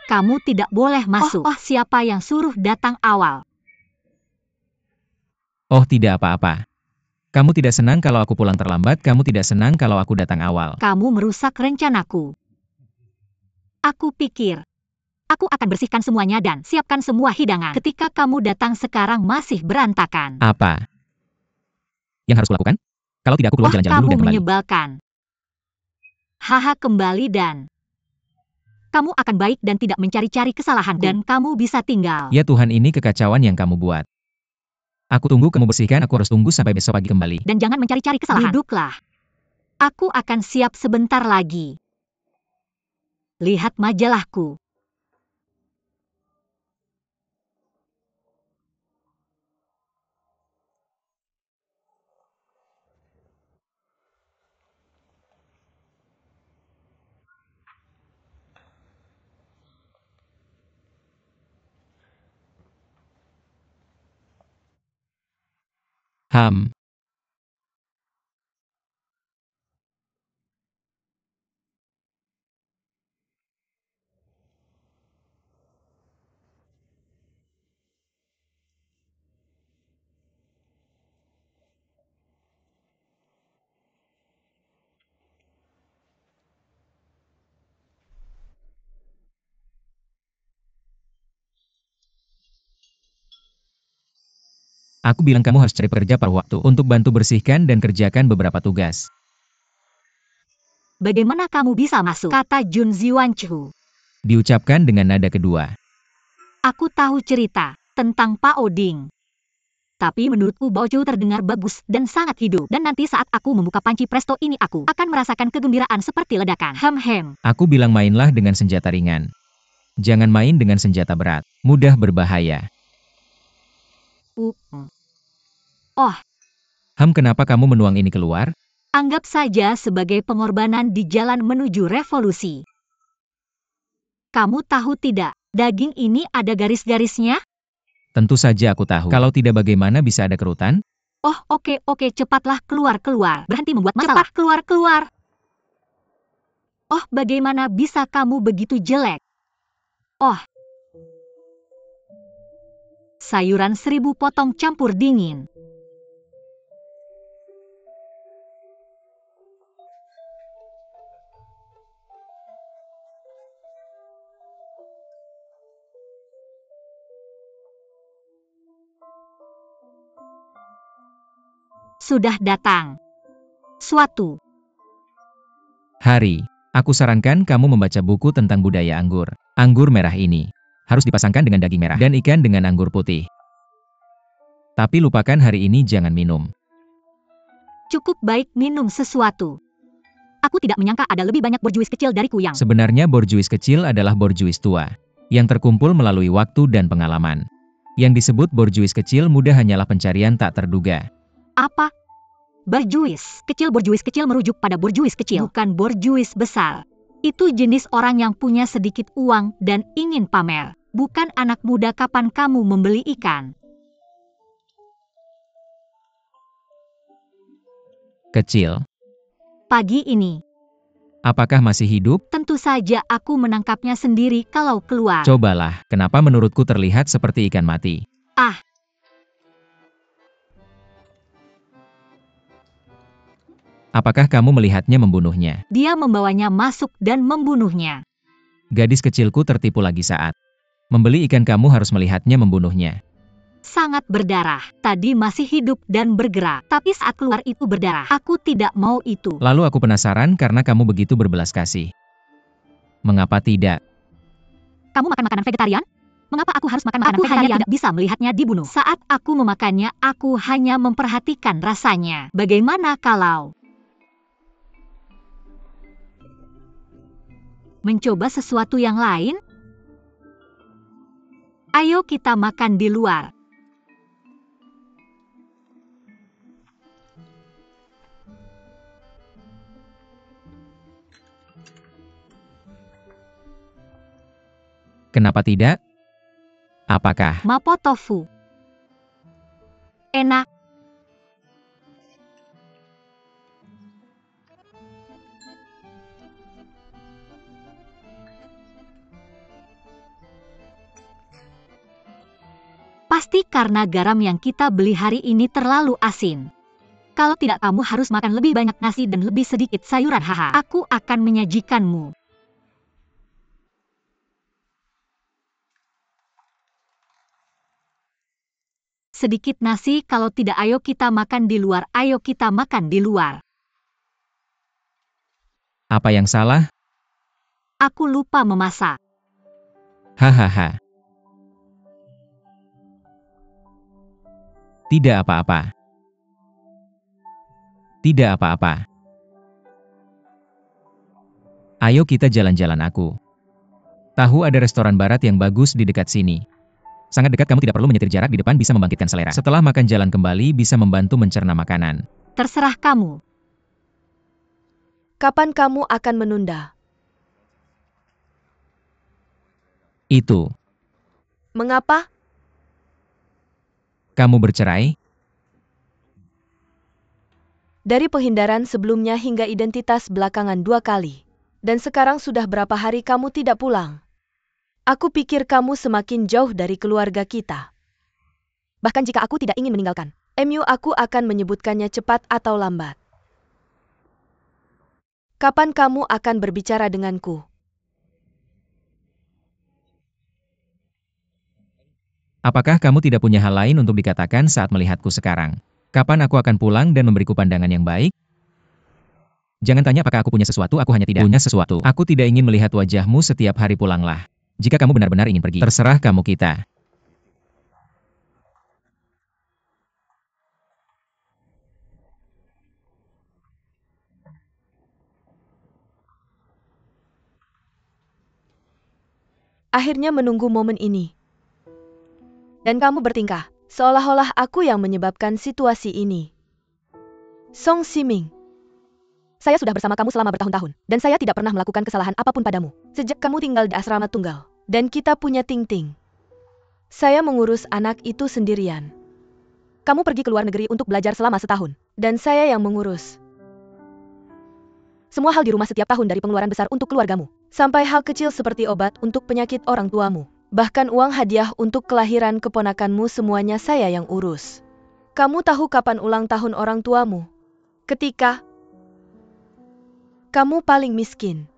[SPEAKER 3] Kamu tidak boleh masuk. Oh, siapa yang suruh datang awal?
[SPEAKER 2] Oh, tidak apa-apa. Kamu tidak senang kalau aku pulang terlambat, kamu tidak senang kalau aku datang awal.
[SPEAKER 3] Kamu merusak rencanaku. Aku pikir aku akan bersihkan semuanya dan siapkan semua hidangan. Ketika kamu datang sekarang masih berantakan.
[SPEAKER 2] Apa yang harus kulakukan? Kalau tidak, aku keluar jalan-jalan dulu
[SPEAKER 3] Kamu
[SPEAKER 2] dan kembali.
[SPEAKER 3] menyebalkan. Haha, kembali dan kamu akan baik dan tidak mencari-cari kesalahan dan kamu bisa tinggal.
[SPEAKER 2] Ya Tuhan, ini kekacauan yang kamu buat. Aku tunggu kamu bersihkan, aku harus tunggu sampai besok pagi kembali.
[SPEAKER 3] Dan jangan mencari-cari kesalahan. Duduklah. Aku akan siap sebentar lagi. Lihat majalahku.
[SPEAKER 2] Ham. Aku bilang kamu harus cari pekerja paruh waktu untuk bantu bersihkan dan kerjakan beberapa tugas.
[SPEAKER 3] Bagaimana kamu bisa masuk? Kata Jun Ziwanchu.
[SPEAKER 2] Diucapkan dengan nada kedua.
[SPEAKER 3] Aku tahu cerita tentang Pak Oding. Tapi menurutku Baoju terdengar bagus dan sangat hidup. Dan nanti saat aku membuka panci presto ini aku akan merasakan kegembiraan seperti ledakan. Hem.
[SPEAKER 2] Aku bilang mainlah dengan senjata ringan. Jangan main dengan senjata berat. Mudah berbahaya.
[SPEAKER 3] Oh,
[SPEAKER 2] Ham, kenapa kamu menuang ini keluar?
[SPEAKER 3] anggap saja sebagai pengorbanan di jalan menuju revolusi. Kamu tahu tidak, daging ini ada garis-garisnya?
[SPEAKER 2] Tentu saja aku tahu. Kalau tidak, bagaimana bisa ada kerutan?
[SPEAKER 3] Oh, oke, cepatlah keluar. Berhenti membuat masalah. Cepat keluar. Oh, bagaimana bisa kamu begitu jelek? Oh. Sayuran 1000 potong campur dingin. Sudah datang. Suatu
[SPEAKER 2] hari, aku sarankan kamu membaca buku tentang budaya anggur. Anggur merah ini harus dipasangkan dengan daging merah dan ikan dengan anggur putih. Tapi lupakan hari ini, jangan minum.
[SPEAKER 3] Cukup baik minum sesuatu. Aku tidak menyangka ada lebih banyak borjuis kecil dariku yang...
[SPEAKER 2] Sebenarnya borjuis kecil adalah borjuis tua, yang terkumpul melalui waktu dan pengalaman. Yang disebut borjuis kecil muda hanyalah pencarian tak terduga.
[SPEAKER 3] Apa? Borjuis kecil merujuk pada borjuis kecil, bukan borjuis besar. Itu jenis orang yang punya sedikit uang dan ingin pamer. Bukan anak muda. Kapan kamu membeli ikan?
[SPEAKER 2] Kecil.
[SPEAKER 3] Pagi ini.
[SPEAKER 2] Apakah masih hidup?
[SPEAKER 3] Tentu saja aku menangkapnya sendiri kalau keluar.
[SPEAKER 2] Cobalah, kenapa menurutku terlihat seperti ikan mati?
[SPEAKER 3] Ah.
[SPEAKER 2] Apakah kamu melihatnya membunuhnya?
[SPEAKER 3] Dia membawanya masuk dan membunuhnya.
[SPEAKER 2] Gadis kecilku tertipu lagi saat membeli ikan. Kamu harus melihatnya membunuhnya.
[SPEAKER 3] Sangat berdarah. Tadi masih hidup dan bergerak. Tapi saat keluar itu berdarah. Aku tidak mau itu.
[SPEAKER 2] Lalu aku penasaran karena kamu begitu berbelas kasih. Mengapa tidak?
[SPEAKER 3] Kamu makan makanan vegetarian? Mengapa aku harus makan makanan vegetarian? Aku hanya tidak bisa melihatnya dibunuh. Saat aku memakannya, aku hanya memperhatikan rasanya. Bagaimana kalau... Mencoba sesuatu yang lain? Ayo kita makan di luar.
[SPEAKER 2] Kenapa tidak? Apakah
[SPEAKER 3] Mapo tofu. Enak. Pasti karena garam yang kita beli hari ini terlalu asin. Kalau tidak, kamu harus makan lebih banyak nasi dan lebih sedikit sayuran. Haha. Aku akan menyajikanmu. Sedikit nasi, kalau tidak ayo kita makan di luar. Ayo kita makan di luar.
[SPEAKER 2] apa yang salah?
[SPEAKER 3] Aku lupa memasak.
[SPEAKER 2] Hahaha. Tidak apa-apa. Tidak apa-apa. Ayo kita jalan-jalan aku. Tahu ada restoran barat yang bagus di dekat sini. Sangat dekat, kamu tidak perlu menyetir, jarak di depan bisa membangkitkan selera. Setelah makan jalan kembali bisa membantu mencerna makanan.
[SPEAKER 3] Terserah kamu.
[SPEAKER 4] Kapan kamu akan menunda?
[SPEAKER 2] Itu.
[SPEAKER 4] Mengapa?
[SPEAKER 2] Kamu bercerai?
[SPEAKER 4] Dari penghindaran sebelumnya hingga identitas belakangan 2 kali. Dan sekarang sudah berapa hari kamu tidak pulang? Aku pikir kamu semakin jauh dari keluarga kita. Bahkan jika aku tidak ingin meninggalkan MU, aku akan menyebutkannya cepat atau lambat. Kapan kamu akan berbicara denganku?
[SPEAKER 2] Apakah kamu tidak punya hal lain untuk dikatakan saat melihatku sekarang? Kapan aku akan pulang dan memberiku pandangan yang baik? Jangan tanya apakah aku punya sesuatu, aku hanya tidak punya sesuatu. Aku tidak ingin melihat wajahmu setiap hari, pulanglah. Jika kamu benar-benar ingin pergi, terserah kamu kita.
[SPEAKER 4] Akhirnya menunggu momen ini. Dan kamu bertingkah, seolah-olah aku yang menyebabkan situasi ini. Song Siming. Saya sudah bersama kamu selama bertahun-tahun, dan saya tidak pernah melakukan kesalahan apapun padamu. Sejak kamu tinggal di asrama tunggal, dan kita punya Ting-Ting. Saya mengurus anak itu sendirian. Kamu pergi ke luar negeri untuk belajar selama setahun, dan saya yang mengurus semua hal di rumah, setiap tahun, dari pengeluaran besar untuk keluargamu, sampai hal kecil seperti obat untuk penyakit orang tuamu. Bahkan uang hadiah untuk kelahiran keponakanmu, semuanya saya yang urus. Kamu tahu kapan ulang tahun orang tuamu? Ketika kamu paling miskin.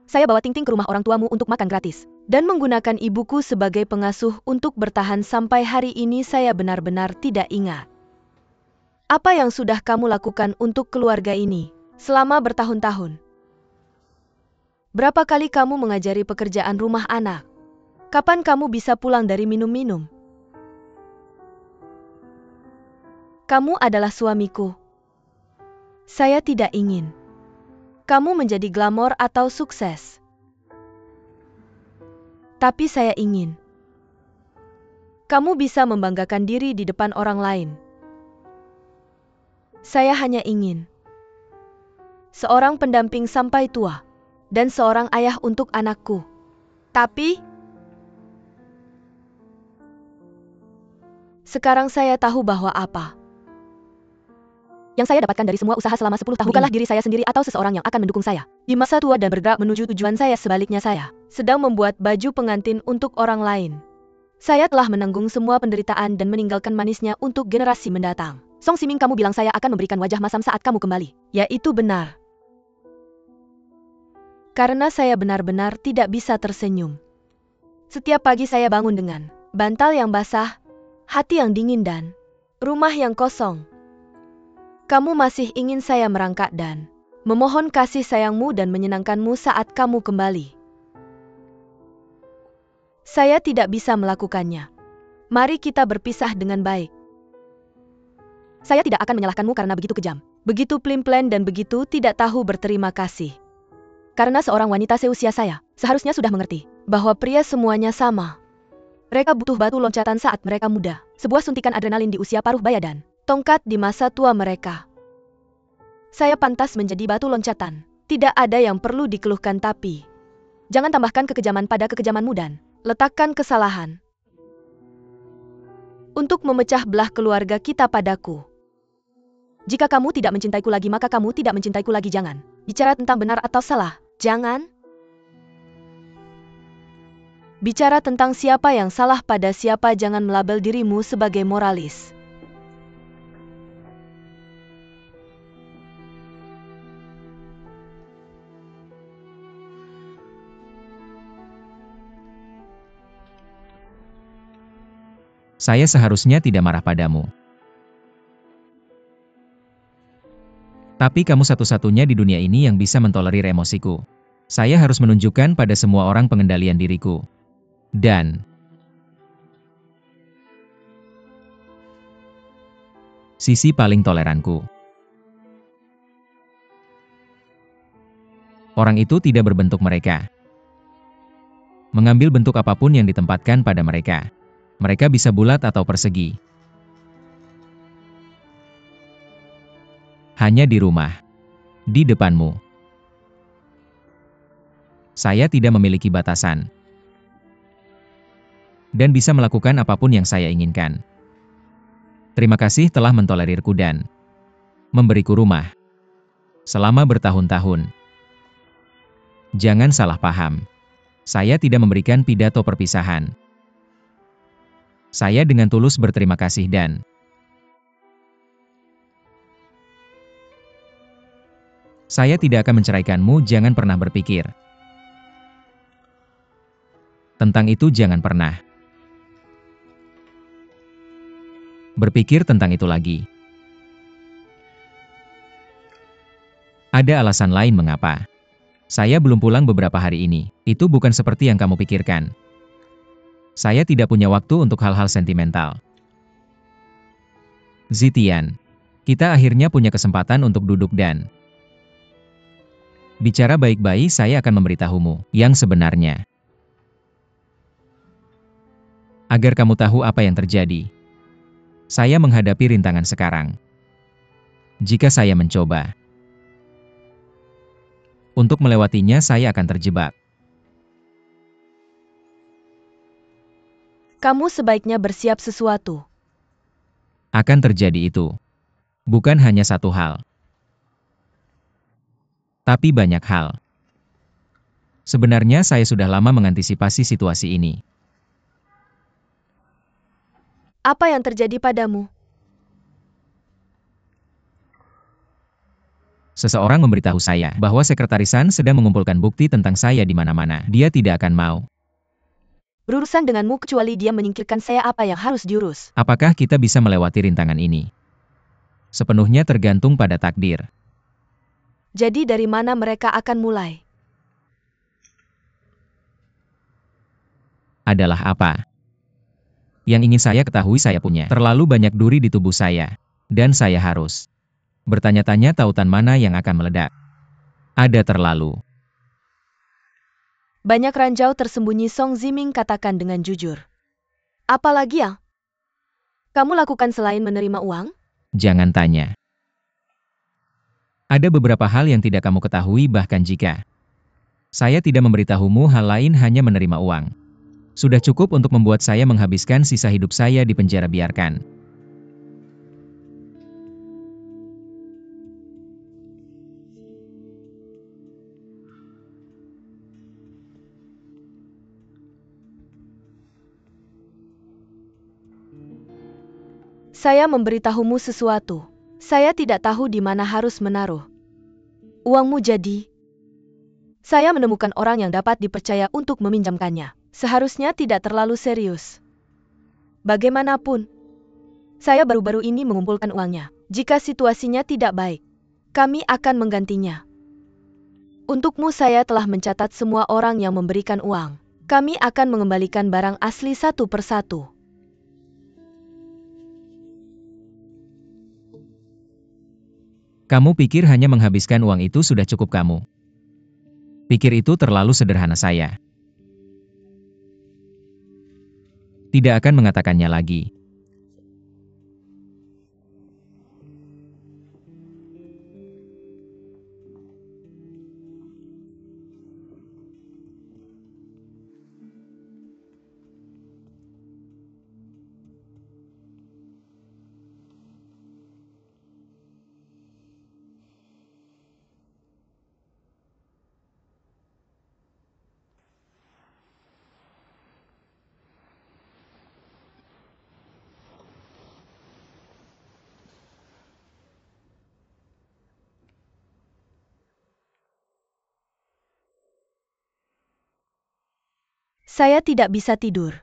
[SPEAKER 4] Saya bawa Ting-Ting ke rumah orang tuamu untuk makan gratis, dan menggunakan ibuku sebagai pengasuh untuk bertahan sampai hari ini. Saya benar-benar tidak ingat. Apa yang sudah kamu lakukan untuk keluarga ini selama bertahun-tahun? Berapa kali kamu mengajari pekerjaan rumah anak? Kapan kamu bisa pulang dari minum-minum? Kamu adalah suamiku. Saya tidak ingin kamu menjadi glamor atau sukses. Tapi saya ingin kamu bisa membanggakan diri di depan orang lain. Saya hanya ingin seorang pendamping sampai tua, dan seorang ayah untuk anakku. Tapi sekarang saya tahu bahwa apa yang saya dapatkan dari semua usaha selama 10 tahun bukanlah diri saya sendiri atau seseorang yang akan mendukung saya di masa tua dan bergerak menuju tujuan saya. Sebaliknya, saya sedang membuat baju pengantin untuk orang lain. Saya telah menanggung semua penderitaan dan meninggalkan manisnya untuk generasi mendatang. Song Siming, kamu bilang saya akan memberikan wajah masam saat kamu kembali. Ya, itu benar. Karena saya benar-benar tidak bisa tersenyum. Setiap pagi saya bangun dengan bantal yang basah, hati yang dingin, dan rumah yang kosong. Kamu masih ingin saya merangkak dan memohon kasih sayangmu dan menyenangkanmu saat kamu kembali. Saya tidak bisa melakukannya. Mari kita berpisah dengan baik. Saya tidak akan menyalahkanmu karena begitu kejam, begitu pelin-pelan, dan begitu tidak tahu berterima kasih. Karena seorang wanita seusia saya, seharusnya sudah mengerti bahwa pria semuanya sama. Mereka butuh batu loncatan saat mereka muda, sebuah suntikan adrenalin di usia paruh baya dan tongkat di masa tua mereka. Saya pantas menjadi batu loncatan. Tidak ada yang perlu dikeluhkan, tapi jangan tambahkan kekejaman pada kekejamanmu dan letakkan kesalahan untuk memecah belah keluarga kita padaku. Jika kamu tidak mencintaiku lagi, maka kamu tidak mencintaiku lagi. Jangan bicara tentang benar atau salah. Jangan bicara tentang siapa yang salah pada siapa. Jangan melabel dirimu sebagai moralis.
[SPEAKER 2] Saya seharusnya tidak marah padamu. Tapi kamu satu-satunya di dunia ini yang bisa mentolerir emosiku. Saya harus menunjukkan pada semua orang pengendalian diriku. Dan sisi paling toleranku. Orang itu tidak berbentuk mereka. Mengambil bentuk apapun yang ditempatkan pada mereka. Mereka bisa bulat atau persegi. Hanya di rumah. Di depanmu. Saya tidak memiliki batasan. Dan bisa melakukan apapun yang saya inginkan. Terima kasih telah mentolerirku dan memberiku rumah. Selama bertahun-tahun. Jangan salah paham. Saya tidak memberikan pidato perpisahan. Saya dengan tulus berterima kasih dan saya tidak akan menceraikanmu. Jangan pernah berpikir tentang itu. Jangan pernah berpikir tentang itu lagi. Ada alasan lain mengapa saya belum pulang beberapa hari ini. Itu bukan seperti yang kamu pikirkan. Saya tidak punya waktu untuk hal-hal sentimental. Zitian, kita akhirnya punya kesempatan untuk duduk dan bicara baik-baik. Saya akan memberitahumu yang sebenarnya. Agar kamu tahu apa yang terjadi. Saya menghadapi rintangan sekarang. Jika saya mencoba untuk melewatinya, saya akan terjebak.
[SPEAKER 4] Kamu sebaiknya bersiap sesuatu.
[SPEAKER 2] Akan terjadi itu. Bukan hanya satu hal. Tapi banyak hal. Sebenarnya saya sudah lama mengantisipasi situasi ini.
[SPEAKER 4] Apa yang terjadi padamu?
[SPEAKER 2] Seseorang memberitahu saya bahwa sekretarisan sedang mengumpulkan bukti tentang saya di mana-mana. Dia tidak akan mau
[SPEAKER 4] Berurusan denganmu kecuali dia menyingkirkan saya. Apa yang harus diurus?
[SPEAKER 2] apakah kita bisa melewati rintangan ini. Sepenuhnya tergantung pada takdir.
[SPEAKER 4] Jadi dari mana mereka akan mulai?
[SPEAKER 2] Adalah apa yang ingin saya ketahui. Saya punya terlalu banyak duri di tubuh saya. Dan saya harus bertanya-tanya tautan mana yang akan meledak. Ada terlalu
[SPEAKER 4] Banyak ranjau tersembunyi. Song Ziming katakan dengan jujur. Apalagi yang kamu lakukan selain menerima uang?
[SPEAKER 2] jangan tanya. Ada beberapa hal yang tidak kamu ketahui. Bahkan jika saya tidak memberitahumu hal lain, hanya menerima uang sudah cukup untuk membuat saya menghabiskan sisa hidup saya di penjara. Biarkan
[SPEAKER 4] Saya memberitahumu sesuatu. Saya tidak tahu di mana harus menaruh uangmu. Jadi saya menemukan orang yang dapat dipercaya untuk meminjamkannya. Seharusnya tidak terlalu serius. Bagaimanapun, saya baru-baru ini mengumpulkan uangnya. Jika situasinya tidak baik, kami akan menggantinya. Untukmu saya telah mencatat semua orang yang memberikan uang. Kami akan mengembalikan barang asli satu persatu.
[SPEAKER 2] kamu pikir hanya menghabiskan uang itu sudah cukup kamu Pikir itu terlalu sederhana saya. Tidak akan mengatakannya lagi.
[SPEAKER 4] Saya tidak bisa tidur.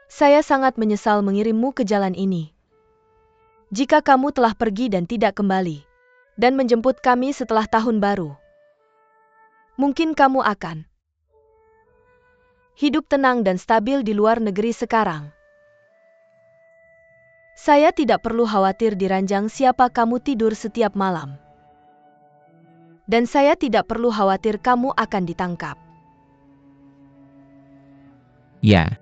[SPEAKER 4] Saya sangat menyesal mengirimmu ke jalan ini. Jika kamu telah pergi dan tidak kembali, dan menjemput kami setelah tahun baru, mungkin kamu akan hidup tenang dan stabil di luar negeri sekarang. Saya tidak perlu khawatir di ranjang siapa kamu tidur setiap malam. Dan saya tidak perlu khawatir kamu akan ditangkap.
[SPEAKER 2] Ya.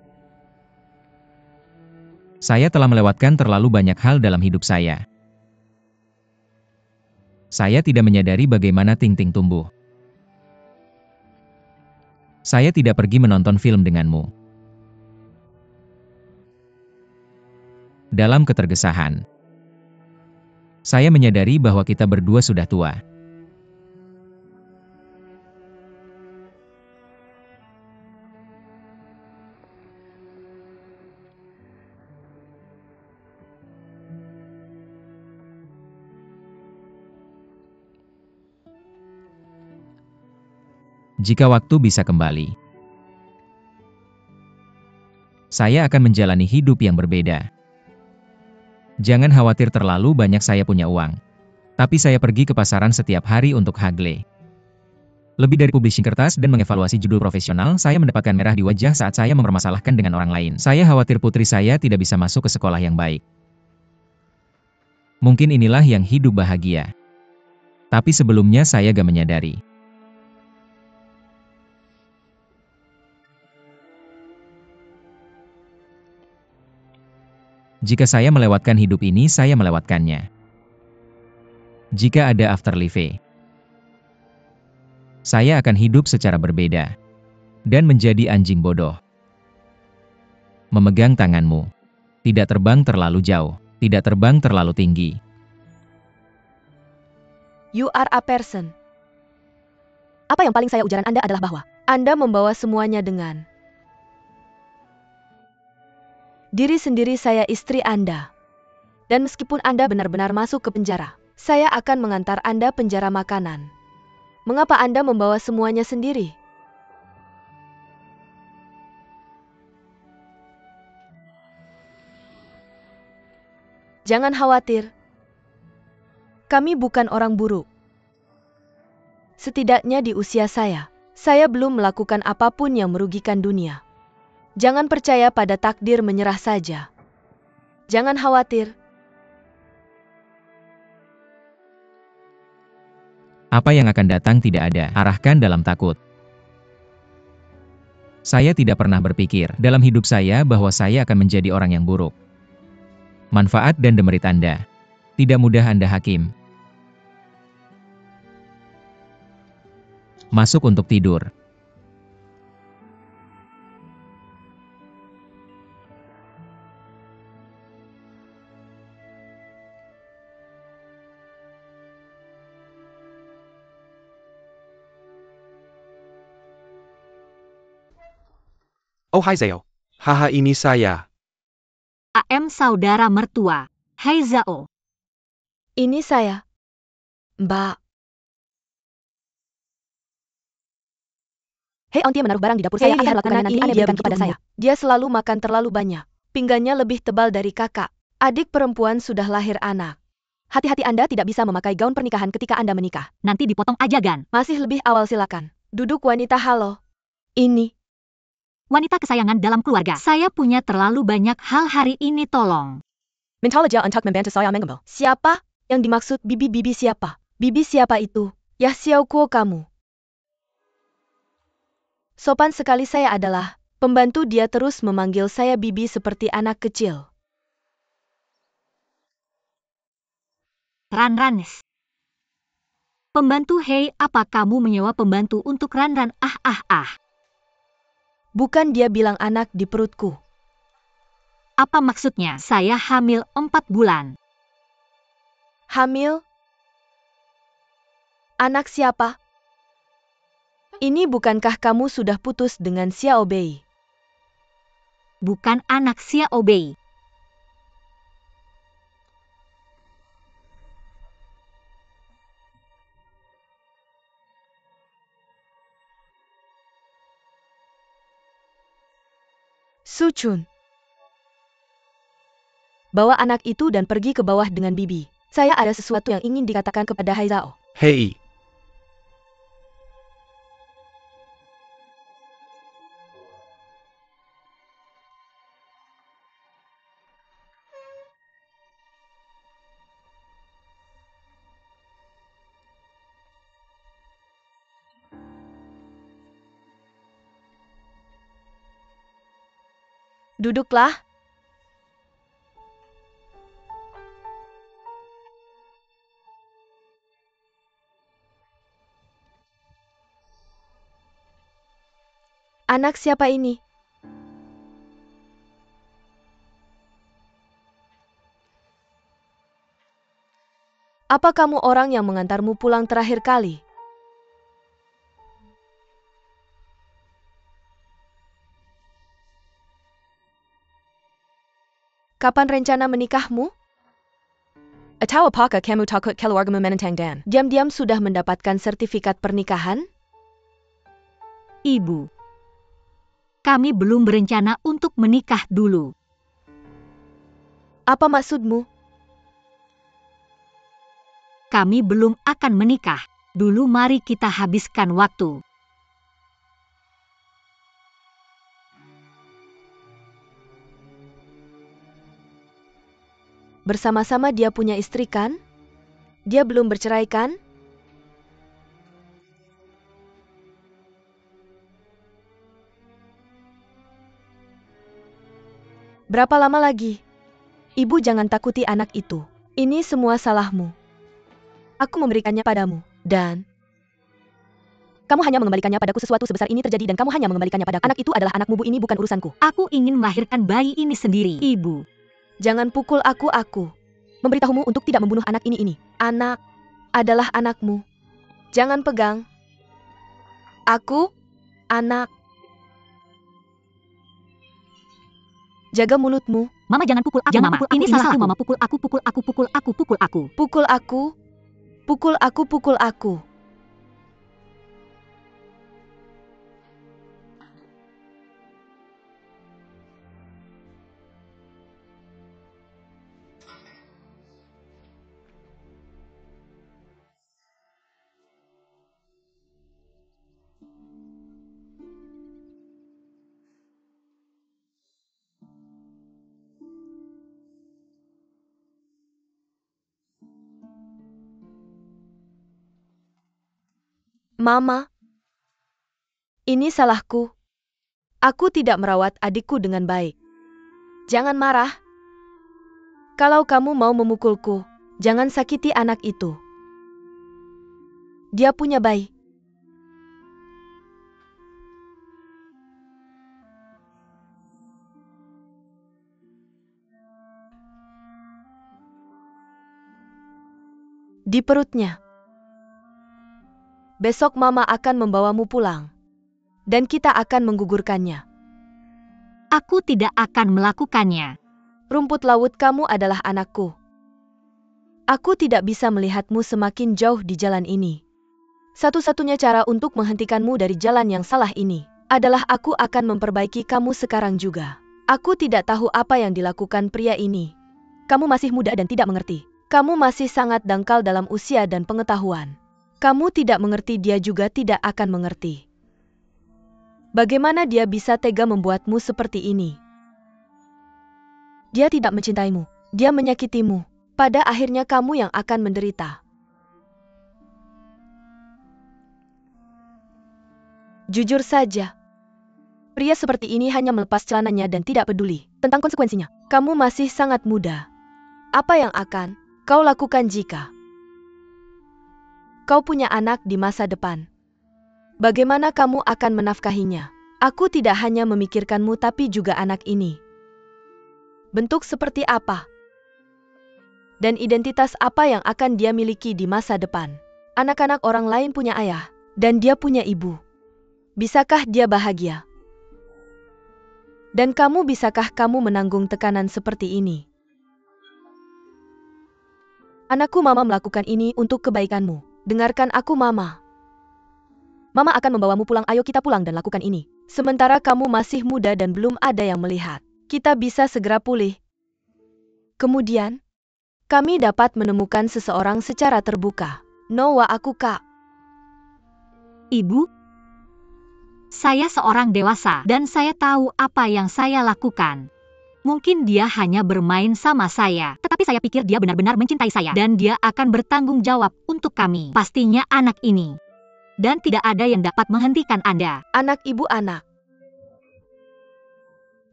[SPEAKER 2] Saya telah melewatkan terlalu banyak hal dalam hidup saya. Saya tidak menyadari bagaimana Ting-Ting tumbuh. Saya tidak pergi menonton film denganmu. Dalam ketergesahan, saya menyadari bahwa kita berdua sudah tua. Jika waktu bisa kembali, saya akan menjalani hidup yang berbeda. Jangan khawatir terlalu banyak saya punya uang. Tapi saya pergi ke pasaran setiap hari untuk hagle. Lebih dari publishing kertas dan mengevaluasi judul profesional, saya mendapatkan merah di wajah saat saya mempermasalahkan dengan orang lain. Saya khawatir putri saya tidak bisa masuk ke sekolah yang baik. Mungkin inilah yang hidup bahagia. Tapi sebelumnya saya gak menyadari. Jika saya melewatkan hidup ini, saya melewatkannya. Jika ada afterlife, saya akan hidup secara berbeda. Dan menjadi anjing bodoh. Memegang tanganmu. Tidak terbang terlalu jauh. Tidak terbang terlalu tinggi.
[SPEAKER 4] You are a person. Apa yang paling saya ujaran Anda adalah bahwa Anda membawa semuanya dengan diri sendiri. Saya istri Anda. Dan meskipun Anda benar-benar masuk ke penjara, saya akan mengantar Anda penjara makanan. Mengapa Anda membawa semuanya sendiri? Jangan khawatir. Kami bukan orang buruk. Setidaknya di usia saya belum melakukan apapun yang merugikan dunia. Jangan percaya pada takdir, menyerah saja. Jangan khawatir.
[SPEAKER 2] Apa yang akan datang tidak ada arahkan dalam takut. Saya tidak pernah berpikir dalam hidup saya bahwa saya akan menjadi orang yang buruk. Manfaat dan demerit Anda. Tidak mudah Anda hakim. Masuk untuk tidur.
[SPEAKER 1] Oh hai Zhao. Haha, ini saya.
[SPEAKER 3] AM saudara mertua. Hai Zhao.
[SPEAKER 4] Ini saya, Mbak. Hei, Auntie menaruh barang di dapur. Saya akan melakukannya nanti. Anda berikan kepada saya. Dia selalu makan terlalu banyak. Pinggannya lebih tebal dari kakak. Adik perempuan sudah lahir anak. Hati-hati Anda tidak bisa memakai gaun pernikahan ketika Anda menikah.
[SPEAKER 3] Nanti dipotong aja, Gan.
[SPEAKER 4] Masih lebih awal silakan. Duduk wanita halo. Ini.
[SPEAKER 3] Wanita kesayangan dalam keluarga. Saya punya terlalu banyak hal hari ini, tolong.
[SPEAKER 4] Mentalaja untuk membantu saya mengambil. Siapa? Yang dimaksud bibi siapa? Bibi siapa itu? Yah Xiao Kuo kamu. Sopan sekali saya adalah. Pembantu dia terus memanggil saya bibi seperti anak kecil.
[SPEAKER 3] Ran. Pembantu, hei, apa kamu menyewa pembantu untuk Ran?
[SPEAKER 4] Bukan, dia bilang anak di perutku.
[SPEAKER 3] Apa maksudnya? Saya hamil 4 bulan.
[SPEAKER 4] Hamil? Anak siapa? Ini bukankah kamu sudah putus dengan Xiao Bei?
[SPEAKER 3] Bukan anak Xiao Bei.
[SPEAKER 4] Su Chun. Bawa anak itu dan pergi ke bawah dengan bibi. Saya ada sesuatu yang ingin dikatakan kepada Hai Zhao.
[SPEAKER 1] Hei,
[SPEAKER 4] Duduklah. Anak siapa ini? Apa kamu orang yang mengantarmu pulang terakhir kali? Kapan rencana menikahmu? Atau apakah kamu takut keluargamu menentang dan diam-diam sudah mendapatkan sertifikat pernikahan?
[SPEAKER 3] Ibu, kami belum berencana untuk menikah dulu.
[SPEAKER 4] Apa maksudmu?
[SPEAKER 3] Kami belum akan menikah. Dulu mari kita habiskan waktu.
[SPEAKER 4] Bersama-sama dia punya istri kan? Dia belum bercerai kan? Berapa lama lagi? Ibu jangan takuti anak itu. Ini semua salahmu. Aku memberikannya padamu. Dan kamu hanya mengembalikannya padaku. Sesuatu sebesar ini terjadi dan kamu hanya mengembalikannya padaku. Anak itu adalah anakmu, Bu. Ini bukan urusanku.
[SPEAKER 3] Aku ingin melahirkan bayi ini sendiri, Ibu.
[SPEAKER 4] Jangan pukul aku. Memberitahumu untuk tidak membunuh anak ini. Anak adalah anakmu. Jangan pegang. Aku, anak. Jaga mulutmu.
[SPEAKER 3] Mama jangan pukul aku,
[SPEAKER 4] Jangan
[SPEAKER 3] Mama.
[SPEAKER 4] pukul aku,
[SPEAKER 3] Ini
[SPEAKER 4] ini
[SPEAKER 3] salah
[SPEAKER 4] salahku.
[SPEAKER 3] Mama. Pukul aku.
[SPEAKER 4] Pukul aku. Mama, ini salahku. Aku tidak merawat adikku dengan baik. Jangan marah. Kalau kamu mau memukulku, jangan sakiti anak itu. Dia punya bayi. Di perutnya. Besok Mama akan membawamu pulang. Dan kita akan menggugurkannya.
[SPEAKER 3] Aku tidak akan melakukannya.
[SPEAKER 4] Rumput laut kamu adalah anakku. Aku tidak bisa melihatmu semakin jauh di jalan ini. Satu-satunya cara untuk menghentikanmu dari jalan yang salah ini adalah aku akan memperbaiki kamu sekarang juga. Aku tidak tahu apa yang dilakukan pria ini. Kamu masih muda dan tidak mengerti. Kamu masih sangat dangkal dalam usia dan pengetahuan. Kamu tidak mengerti, dia juga tidak akan mengerti. Bagaimana dia bisa tega membuatmu seperti ini? Dia tidak mencintaimu, dia menyakitimu. Pada akhirnya kamu yang akan menderita. Jujur saja, pria seperti ini hanya melepas celananya dan tidak peduli tentang konsekuensinya. Kamu masih sangat muda. Apa yang akan kau lakukan jika kau punya anak di masa depan? Bagaimana kamu akan menafkahinya? Aku tidak hanya memikirkanmu tapi juga anak ini. Bentuk seperti apa? Dan identitas apa yang akan dia miliki di masa depan? Anak-anak orang lain punya ayah, dan dia punya ibu. Bisakah dia bahagia? Dan bisakah kamu menanggung tekanan seperti ini? Anakku, Mama melakukan ini untuk kebaikanmu. Dengarkan aku, Mama. Mama akan membawamu pulang, ayo kita pulang dan lakukan ini. Sementara kamu masih muda dan belum ada yang melihat. Kita bisa segera pulih. Kemudian, kami dapat menemukan seseorang secara terbuka. Noah, aku Kak.
[SPEAKER 3] Ibu, saya seorang dewasa dan saya tahu apa yang saya lakukan. Mungkin dia hanya bermain sama saya, tetapi saya pikir dia benar-benar mencintai saya dan dia akan bertanggung jawab untuk kami. Pastinya anak ini. Dan tidak ada yang dapat menghentikan Anda.
[SPEAKER 4] Anak ibu, anak.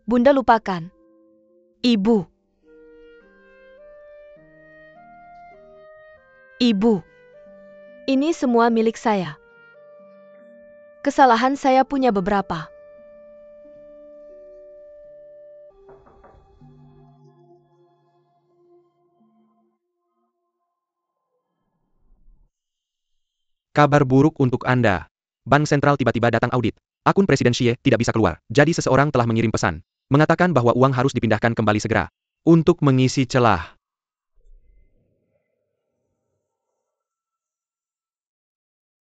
[SPEAKER 4] Bunda, lupakan. Ibu. Ibu, ini semua milik saya. Kesalahan saya punya beberapa.
[SPEAKER 1] Kabar buruk untuk Anda. Bank sentral tiba-tiba datang audit. Akun Presiden Xie tidak bisa keluar. Jadi seseorang telah mengirim pesan. Mengatakan bahwa uang harus dipindahkan kembali segera. Untuk mengisi celah.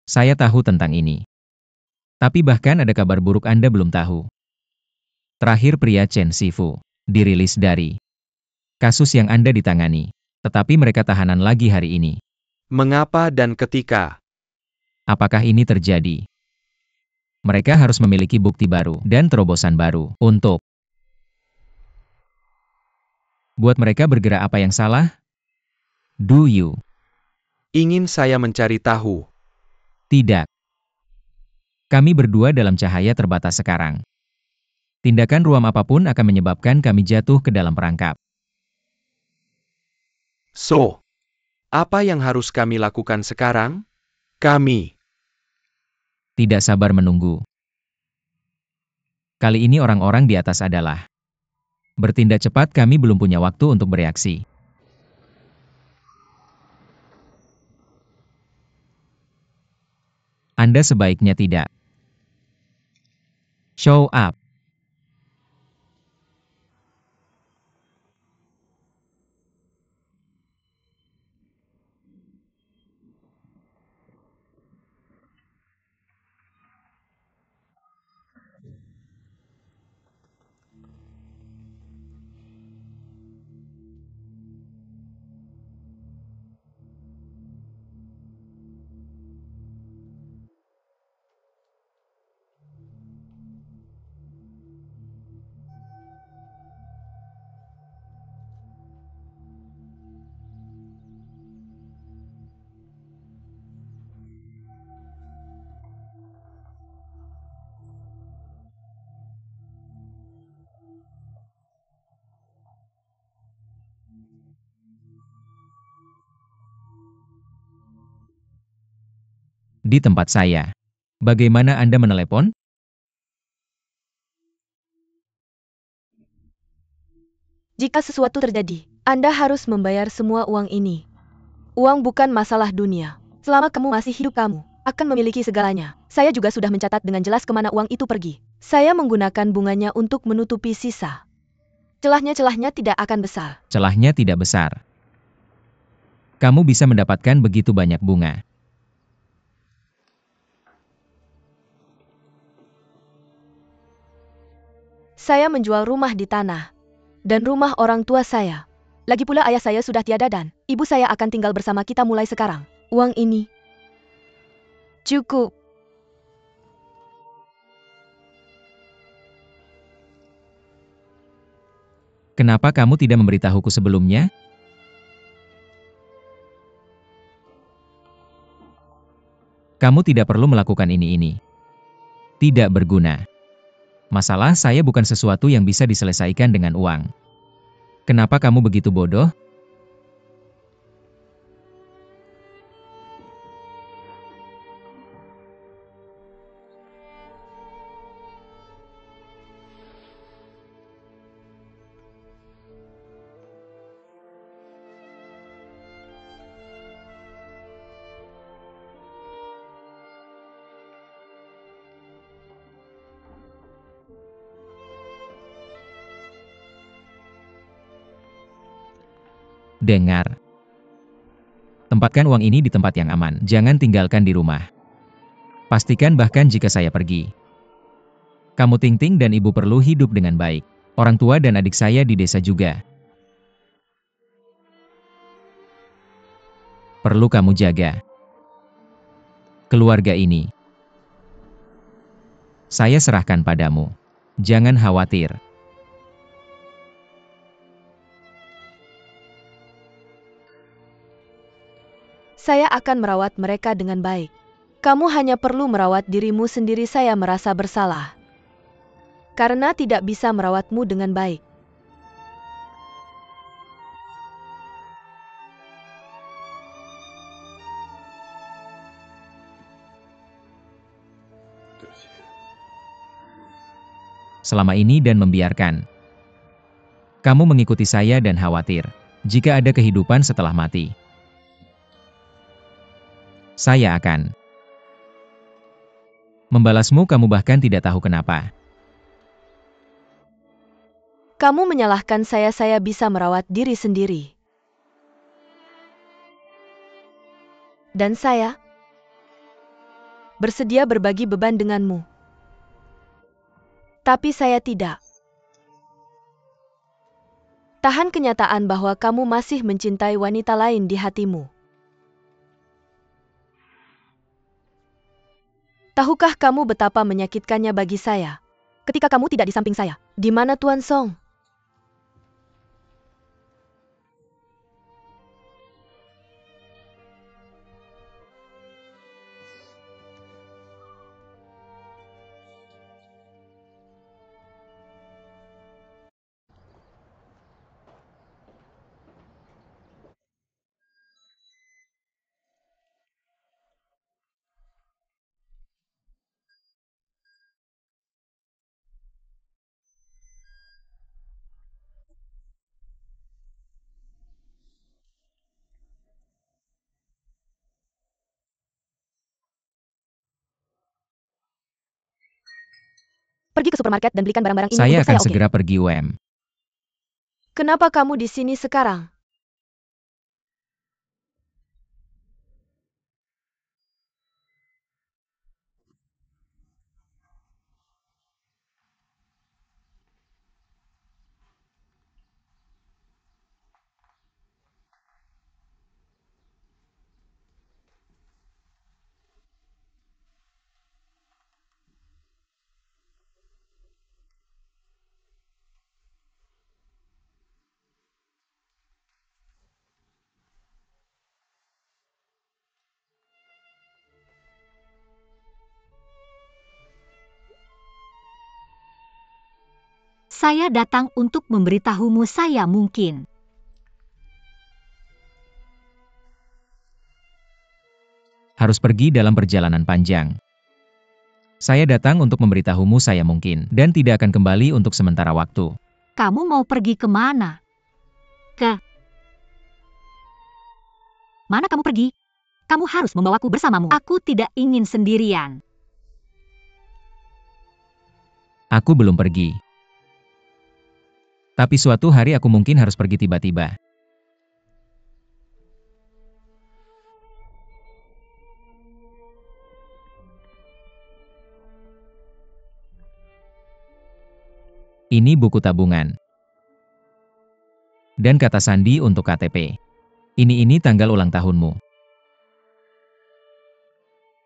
[SPEAKER 2] Saya tahu tentang ini. Tapi bahkan ada kabar buruk Anda belum tahu. Terakhir pria Chen Sifu dirilis dari kasus yang Anda ditangani. Tetapi mereka tahanan lagi hari ini.
[SPEAKER 1] Mengapa dan ketika?
[SPEAKER 2] Apakah ini terjadi? Mereka harus memiliki bukti baru dan terobosan baru untuk buat mereka bergerak. Apa yang salah? Do you?
[SPEAKER 1] Ingin saya mencari tahu.
[SPEAKER 2] Tidak. Kami berdua dalam cahaya terbatas sekarang. Tindakan ruam apapun akan menyebabkan kami jatuh ke dalam perangkap.
[SPEAKER 1] So, apa yang harus kami lakukan sekarang? Kami
[SPEAKER 2] Tidak sabar menunggu. Kali ini orang-orang di atas adalah bertindak cepat. Kami belum punya waktu untuk bereaksi. Anda sebaiknya tidak show up. Di tempat saya. Bagaimana Anda menelepon?
[SPEAKER 4] Jika sesuatu terjadi, Anda harus membayar semua uang ini. Uang bukan masalah dunia. Selama kamu masih hidup, kamu akan memiliki segalanya. Saya juga sudah mencatat dengan jelas kemana uang itu pergi. Saya menggunakan bunganya untuk menutupi sisa. Celahnya tidak akan besar.
[SPEAKER 2] Celahnya tidak besar. Kamu bisa mendapatkan begitu banyak bunga.
[SPEAKER 4] Saya menjual rumah di tanah. Dan rumah orang tua saya. Lagi pula ayah saya sudah tiada dan ibu saya akan tinggal bersama kita mulai sekarang. Uang ini cukup.
[SPEAKER 2] Kenapa kamu tidak memberitahuku sebelumnya? Kamu tidak perlu melakukan ini. Tidak berguna. Masalah saya bukan sesuatu yang bisa diselesaikan dengan uang. Kenapa kamu begitu bodoh? Dengar. Tempatkan uang ini di tempat yang aman. Jangan tinggalkan di rumah. Pastikan bahkan jika saya pergi. Kamu Ting-Ting dan ibu perlu hidup dengan baik. Orang tua dan adik saya di desa juga. Perlu kamu jaga. Keluarga ini. Saya serahkan padamu. Jangan khawatir.
[SPEAKER 4] Saya akan merawat mereka dengan baik. Kamu hanya perlu merawat dirimu sendiri. Saya merasa bersalah karena tidak bisa merawatmu dengan baik.
[SPEAKER 2] Selama ini dan membiarkan kamu mengikuti saya dan khawatir jika ada kehidupan setelah mati. Saya akan membalasmu, kamu bahkan tidak tahu kenapa.
[SPEAKER 4] Kamu menyalahkan saya bisa merawat diri sendiri. Dan saya bersedia berbagi beban denganmu. Tapi saya tidak tahan kenyataan bahwa kamu masih mencintai wanita lain di hatimu. Tahukah kamu betapa menyakitkannya bagi saya ketika kamu tidak di samping saya? Di mana Tuan Song? Pergi ke supermarket dan belikan barang-barang ini
[SPEAKER 2] Saya
[SPEAKER 4] untuk
[SPEAKER 2] akan
[SPEAKER 4] saya, oke?
[SPEAKER 2] segera pergi, Wem.
[SPEAKER 4] Kenapa kamu di sini sekarang?
[SPEAKER 3] Saya datang untuk memberitahumu saya mungkin.
[SPEAKER 2] Harus pergi dalam perjalanan panjang. Saya datang untuk memberitahumu saya mungkin, dan tidak akan kembali untuk sementara waktu.
[SPEAKER 3] Kamu mau pergi kemana? Mana kamu pergi? Kamu harus membawaku bersamamu. Aku tidak ingin sendirian.
[SPEAKER 2] Aku belum pergi. Tapi suatu hari aku mungkin harus pergi tiba-tiba. Ini buku tabungan. Dan kata sandi untuk KTP. Ini tanggal ulang tahunmu.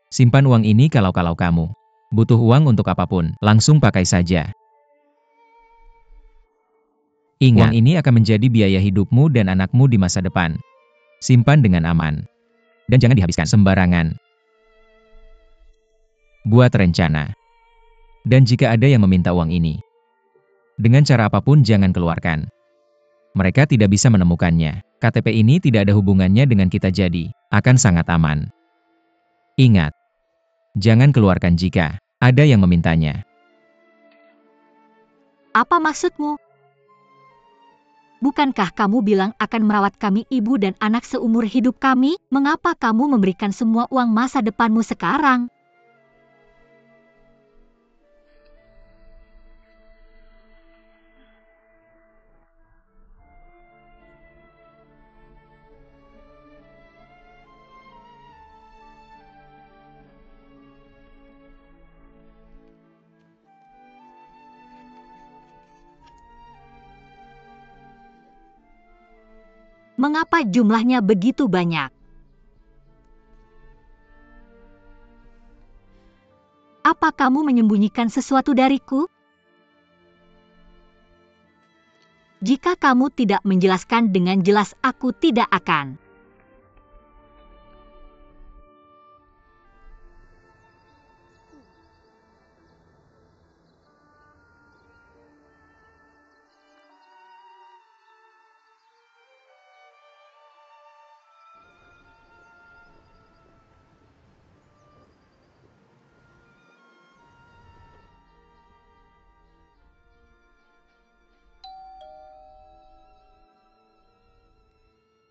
[SPEAKER 2] Simpan uang ini kalau kamu butuh uang untuk apapun, langsung pakai saja. Ingat, uang ini akan menjadi biaya hidupmu dan anakmu di masa depan. Simpan dengan aman. Dan jangan dihabiskan sembarangan. Buat rencana. Dan jika ada yang meminta uang ini, dengan cara apapun jangan keluarkan. Mereka tidak bisa menemukannya. KTP ini tidak ada hubungannya dengan kita, jadi akan sangat aman. Ingat, jangan keluarkan jika ada yang memintanya.
[SPEAKER 3] Apa maksudmu? Bukankah kamu bilang akan merawat kami, ibu dan anak, seumur hidup kami? Mengapa kamu memberikan semua uang masa depanmu sekarang? Mengapa jumlahnya begitu banyak? Apa kamu menyembunyikan sesuatu dariku? Jika kamu tidak menjelaskan dengan jelas, aku tidak akan.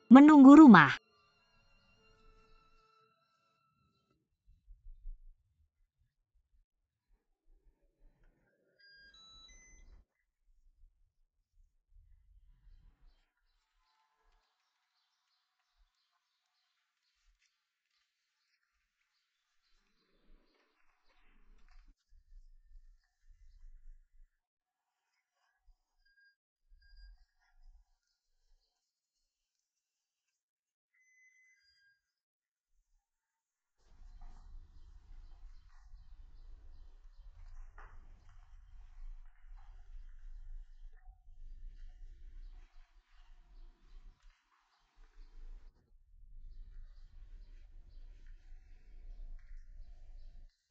[SPEAKER 3] Menunggu rumah.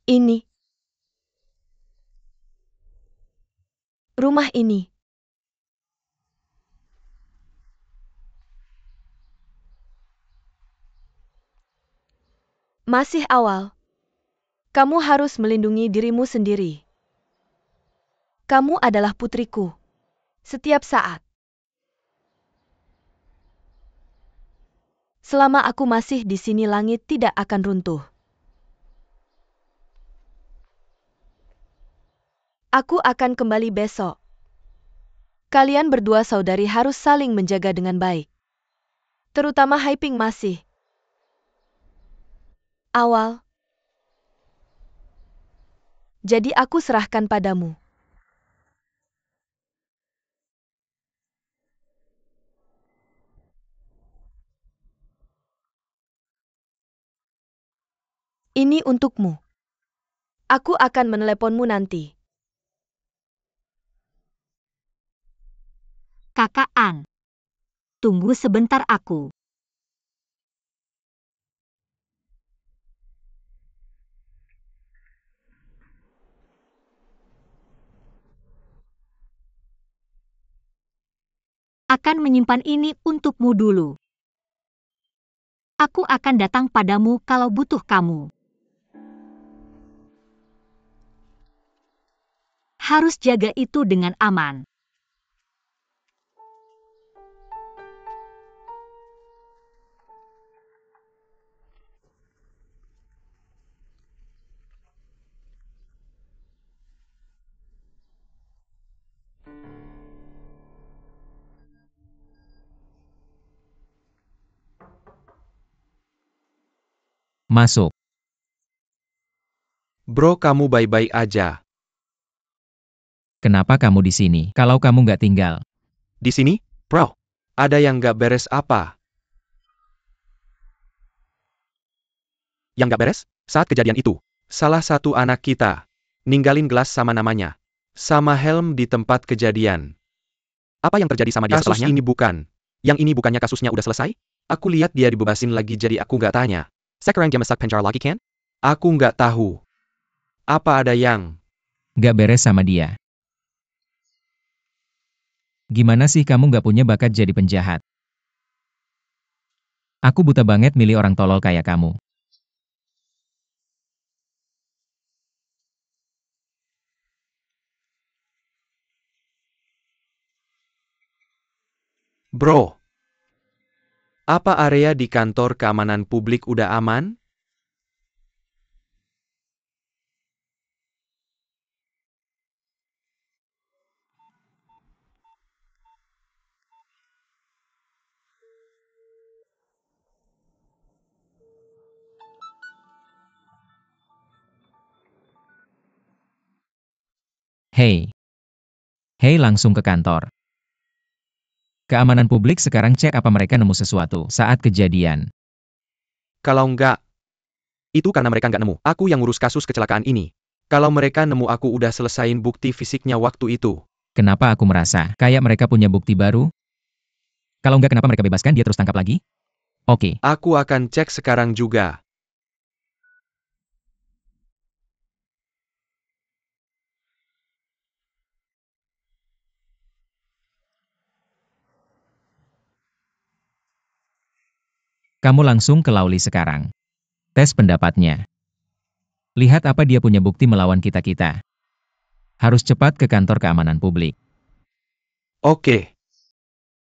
[SPEAKER 4] Ini. Rumah ini. Masih awal. Kamu harus melindungi dirimu sendiri. Kamu adalah putriku. Setiap saat. Selama aku masih di sini, langit tidak akan runtuh. Aku akan kembali besok. Kalian berdua saudari harus saling menjaga dengan baik. Terutama Haiping masih awal. Jadi aku serahkan padamu. Ini untukmu. Aku akan meneleponmu nanti.
[SPEAKER 3] Kakak An. Tunggu sebentar, aku. Akan menyimpan ini untukmu dulu. Aku akan datang padamu kalau butuh kamu. Harus jaga itu dengan aman.
[SPEAKER 2] Masuk.
[SPEAKER 1] Bro, kamu baik-baik aja.
[SPEAKER 2] Kenapa kamu di sini kalau kamu nggak tinggal?
[SPEAKER 1] Di sini, bro. Ada yang nggak beres apa? Yang nggak beres? Saat kejadian itu, salah satu anak kita ninggalin gelas sama namanya, sama helm di tempat kejadian. Apa yang terjadi sama dia setelahnya? Kasus ini bukan. Yang ini bukannya kasusnya udah selesai? Aku lihat dia dibebasin lagi jadi aku nggak tanya. Sekarang dia masak penjara lagi kan? Aku nggak tahu. Apa ada yang
[SPEAKER 2] Gak beres sama dia. Gimana sih kamu gak punya bakat jadi penjahat? Aku buta banget milih orang tolol kayak kamu.
[SPEAKER 1] Bro, apa area di kantor keamanan publik udah aman?
[SPEAKER 2] Hei. Hei, langsung ke kantor. Keamanan publik sekarang cek apa mereka nemu sesuatu saat kejadian.
[SPEAKER 1] Kalau nggak, itu karena mereka nggak nemu. Aku yang ngurus kasus kecelakaan ini. Kalau mereka nemu aku udah selesain bukti fisiknya waktu itu.
[SPEAKER 2] Kenapa aku merasa kayak mereka punya bukti baru? Kalau nggak, kenapa mereka bebaskan dia terus tangkap lagi? Oke.
[SPEAKER 1] Aku akan cek sekarang juga.
[SPEAKER 2] Kamu langsung ke Lauli sekarang. Tes pendapatnya. Lihat apa dia punya bukti melawan kita-kita. Harus cepat ke kantor keamanan publik.
[SPEAKER 1] Oke.